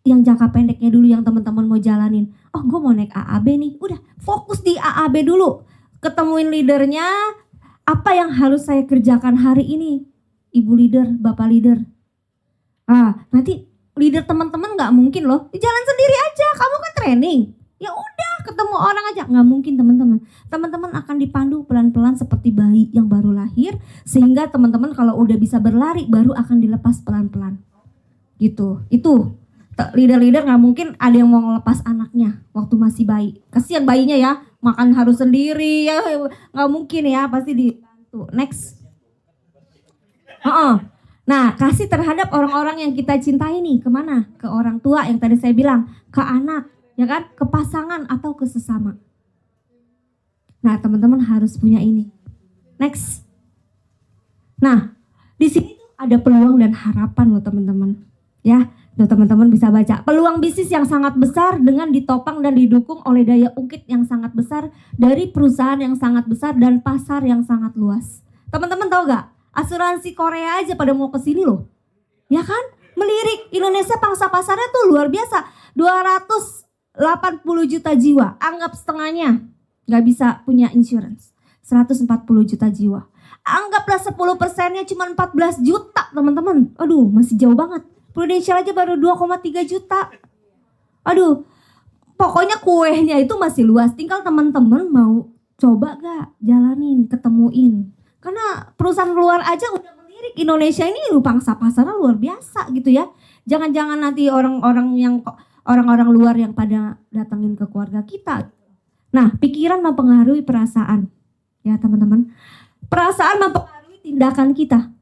yang jangka pendeknya dulu yang teman-teman mau jalanin? Oh gue mau naik AAB nih. Udah fokus di AAB dulu. Ketemuin leadernya. Apa yang harus saya kerjakan hari ini? Ibu leader, bapak leader. Nanti leader teman-teman gak mungkin loh. Jalan sendiri aja. Kamu kan training. Ya udah ketemu orang aja. Nggak mungkin teman-teman. Teman-teman akan dipandu pelan-pelan seperti bayi yang baru lahir. Sehingga teman-teman kalau udah bisa berlari baru akan dilepas pelan-pelan. Gitu. Itu leader-leader nggak mungkin ada yang mau ngelepas anaknya waktu masih bayi. Kasihan bayinya ya. Makan harus sendiri ya. Nggak mungkin ya. Pasti dibantu. Next. Nah kasih terhadap orang-orang yang kita cintai nih. Kemana? Ke orang tua yang tadi saya bilang. Ke anak. Ya kan, ke pasangan atau ke sesama. Nah, teman-teman harus punya ini. Next. Nah, di sini tuh ada peluang dan harapan loh teman-teman. Ya, tuh teman-teman bisa baca. Peluang bisnis yang sangat besar dengan ditopang dan didukung oleh daya ungkit yang sangat besar dari perusahaan yang sangat besar dan pasar yang sangat luas. Teman-teman tahu gak? Asuransi Korea aja pada mau ke sini loh. Ya kan? Melirik. Indonesia pangsa pasarnya tuh luar biasa. 280 juta jiwa, anggap setengahnya gak bisa punya insurance. 140 juta jiwa. Anggaplah 10%-nya cuma 14 juta teman-teman. Aduh masih jauh banget. Prudential aja baru 2,3 juta. Aduh, pokoknya kuenya itu masih luas. Tinggal teman-teman mau coba gak jalanin, ketemuin. Karena perusahaan luar aja udah melirik Indonesia ini pangsa pasarnya luar biasa gitu ya. Jangan-jangan nanti orang-orang luar yang pada datangin ke keluarga kita. Nah, pikiran mempengaruhi perasaan. Ya, teman-teman. Perasaan mempengaruhi tindakan kita.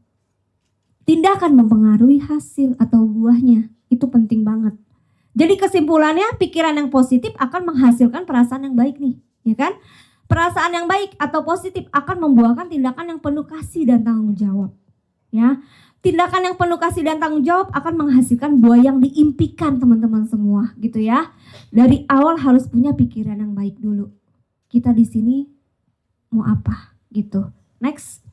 Tindakan mempengaruhi hasil atau buahnya. Itu penting banget. Jadi kesimpulannya, pikiran yang positif akan menghasilkan perasaan yang baik nih, ya kan? Perasaan yang baik atau positif akan membuahkan tindakan yang penuh kasih dan tanggung jawab. Ya. Tindakan yang penuh kasih dan tanggung jawab akan menghasilkan buah yang diimpikan teman-teman semua gitu ya. Dari awal harus punya pikiran yang baik dulu. Kita di sini mau apa gitu. Next.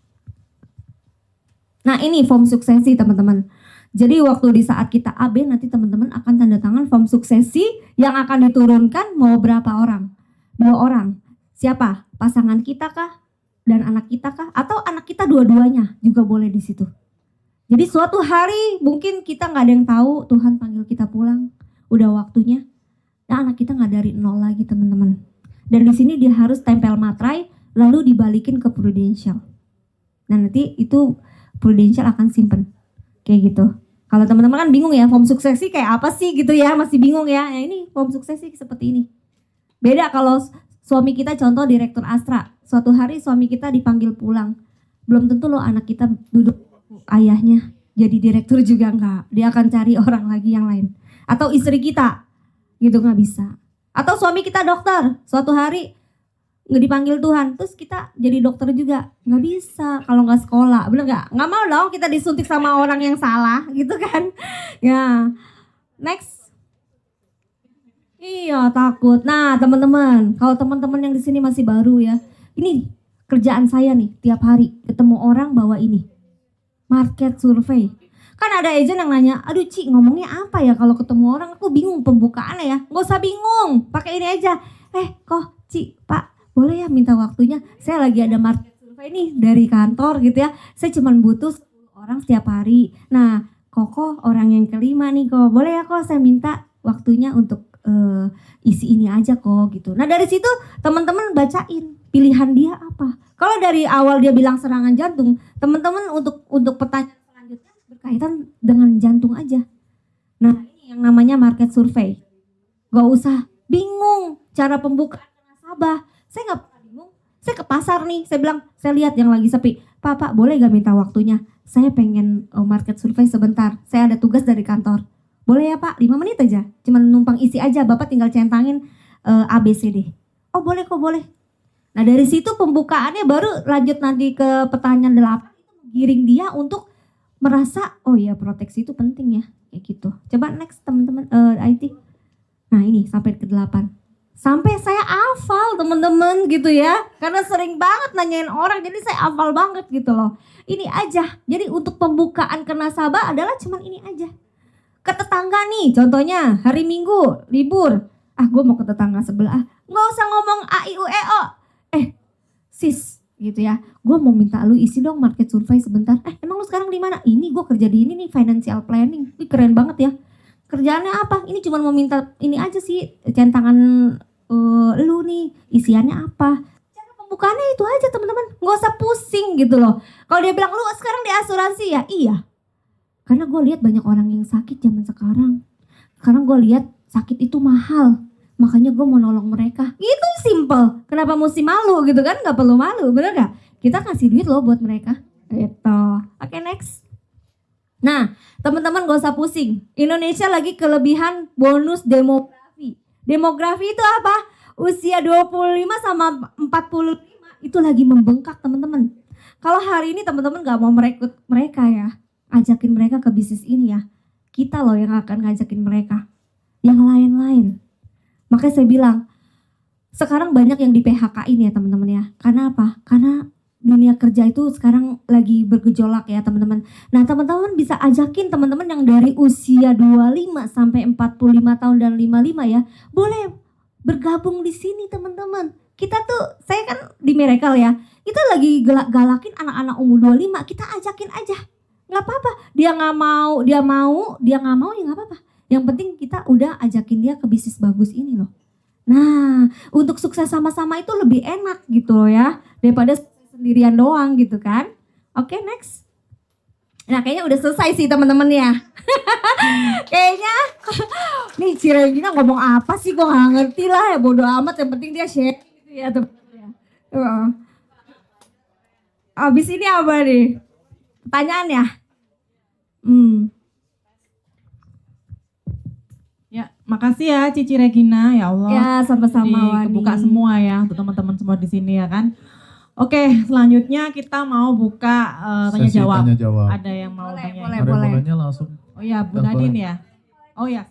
Nah ini form suksesi teman-teman. Jadi waktu di saat kita AB nanti teman-teman akan tanda tangan form suksesi yang akan diturunkan mau berapa orang? 2 orang. Siapa? Pasangan kita kah? Dan anak kita kah? Atau anak kita dua-duanya juga boleh di situ. Jadi suatu hari mungkin kita nggak ada yang tahu Tuhan panggil kita pulang, udah waktunya. Nah anak kita nggak dari nol lagi teman-teman. Dan di sini dia harus tempel materai lalu dibalikin ke Prudential. Nah nanti itu Prudential akan simpen kayak gitu. Kalau teman-teman kan bingung ya form suksesi kayak apa sih gitu ya, masih bingung ya. Nah ini form suksesi seperti ini. Beda kalau suami kita contoh direktur Astra. Suatu hari suami kita dipanggil pulang. Belum tentu loh anak kita duduk ayahnya jadi direktur juga enggak. Dia akan cari orang lagi yang lain. Atau istri kita gitu nggak bisa. Atau suami kita dokter. Suatu hari nggak dipanggil Tuhan. Terus kita jadi dokter juga. Nggak bisa kalau nggak sekolah. Bener nggak? Nggak mau dong kita disuntik sama orang yang salah gitu kan. Ya. Next. Iya takut. Nah teman-teman. Kalau teman-teman yang di sini masih baru ya. Ini kerjaan saya nih tiap hari. Ketemu orang bawa ini. Market survey. Kan ada agent yang nanya, aduh Ci ngomongnya apa ya kalau ketemu orang, aku bingung pembukaannya ya. Gak usah bingung, pakai ini aja. Kok Ci, Pak boleh ya minta waktunya, saya lagi ada market survey nih dari kantor gitu ya. Saya cuma butuh 10 orang setiap hari. Nah Koko orang yang kelima nih kok, boleh ya kok saya minta waktunya untuk isi ini aja kok gitu. Nah dari situ teman-teman bacain pilihan dia apa. Kalau dari awal dia bilang serangan jantung, teman-teman untuk pertanyaan selanjutnya berkaitan dengan jantung aja. Nah ini yang namanya market survey. Gak usah bingung cara pembukaan nasabah. Saya nggak pernah bingung. Saya ke pasar nih, saya bilang saya lihat yang lagi sepi. Pak boleh gak minta waktunya? Saya pengen market survey sebentar. Saya ada tugas dari kantor. Boleh ya Pak, 5 menit aja. Cuma numpang isi aja, Bapak tinggal centangin ABCD. Oh boleh kok, boleh. Nah dari situ pembukaannya baru lanjut nanti ke pertanyaan 8. Itu menggiring dia untuk merasa, oh ya proteksi itu penting ya. Kayak gitu. Coba next teman-teman IT. Nah ini sampai ke 8. Sampai saya hafal teman-teman gitu ya. Karena sering banget nanyain orang, jadi saya hafal banget gitu loh. Ini aja, jadi untuk pembukaan ke nasabah adalah cuman ini aja. Ke tetangga nih, contohnya hari Minggu libur, gue mau ke tetangga sebelah, nggak usah ngomong A I U E O, sis gitu ya, gue mau minta lu isi dong market survey sebentar. Emang lu sekarang di mana? Ini gue kerja di ini nih, financial planning. Wih keren banget ya. Kerjaannya apa? Ini cuma mau minta ini aja sih, centangan lu nih, isiannya apa? Cara pembukaannya itu aja teman-teman, nggak usah pusing gitu loh. Kalau dia bilang lu sekarang di asuransi ya, iya. Karena gue lihat banyak orang yang sakit zaman sekarang. Sekarang gue lihat sakit itu mahal. Makanya gue mau nolong mereka. Itu simple. Kenapa mesti malu gitu kan? Gak perlu malu, bener gak? Kita kasih duit loh buat mereka. Gitu. Oke, next. Nah teman-teman gak usah pusing. Indonesia lagi kelebihan bonus demografi. Demografi itu apa? Usia 25 sama 45 itu lagi membengkak teman-teman. Kalau hari ini teman-teman gak mau merekrut mereka ya, ajakin mereka ke bisnis ini ya. Kita loh yang akan ngajakin mereka. Yang lain-lain. Makanya saya bilang, sekarang banyak yang di PHK-in ya teman-teman ya. Karena apa? Karena dunia kerja itu sekarang lagi bergejolak ya teman-teman. Nah teman-teman bisa ajakin teman-teman yang dari usia 25 sampai 45 tahun dan 55 ya. Boleh bergabung di sini teman-teman. Kita tuh, saya kan di Miracle ya. Kita lagi galakin anak-anak umur 25, kita ajakin aja. Nggak apa-apa, dia nggak mau ya nggak apa-apa. Yang penting kita udah ajakin dia ke bisnis bagus ini loh. Nah untuk sukses sama-sama itu lebih enak gitu loh ya, daripada sendirian doang gitu kan. Oke, next. Nah kayaknya udah selesai sih teman-teman ya. Kayaknya nih Ciregina ngomong apa sih, gue nggak ngerti lah ya, bodo amat, yang penting dia share gitu ya teman-teman ya. Abis ini apa nih? Pertanyaan ya? Ya, makasih ya Cici Regina, ya Allah. Ya, sama-sama Wani. Kebuka semua ya untuk teman-teman semua di sini ya kan. Oke, selanjutnya kita mau buka tanya jawab. Tanya jawab. Ada yang mau tanya? Boleh. Ada yang mau nanya langsung. Oh ya, Bu Nadine ya. Oh ya.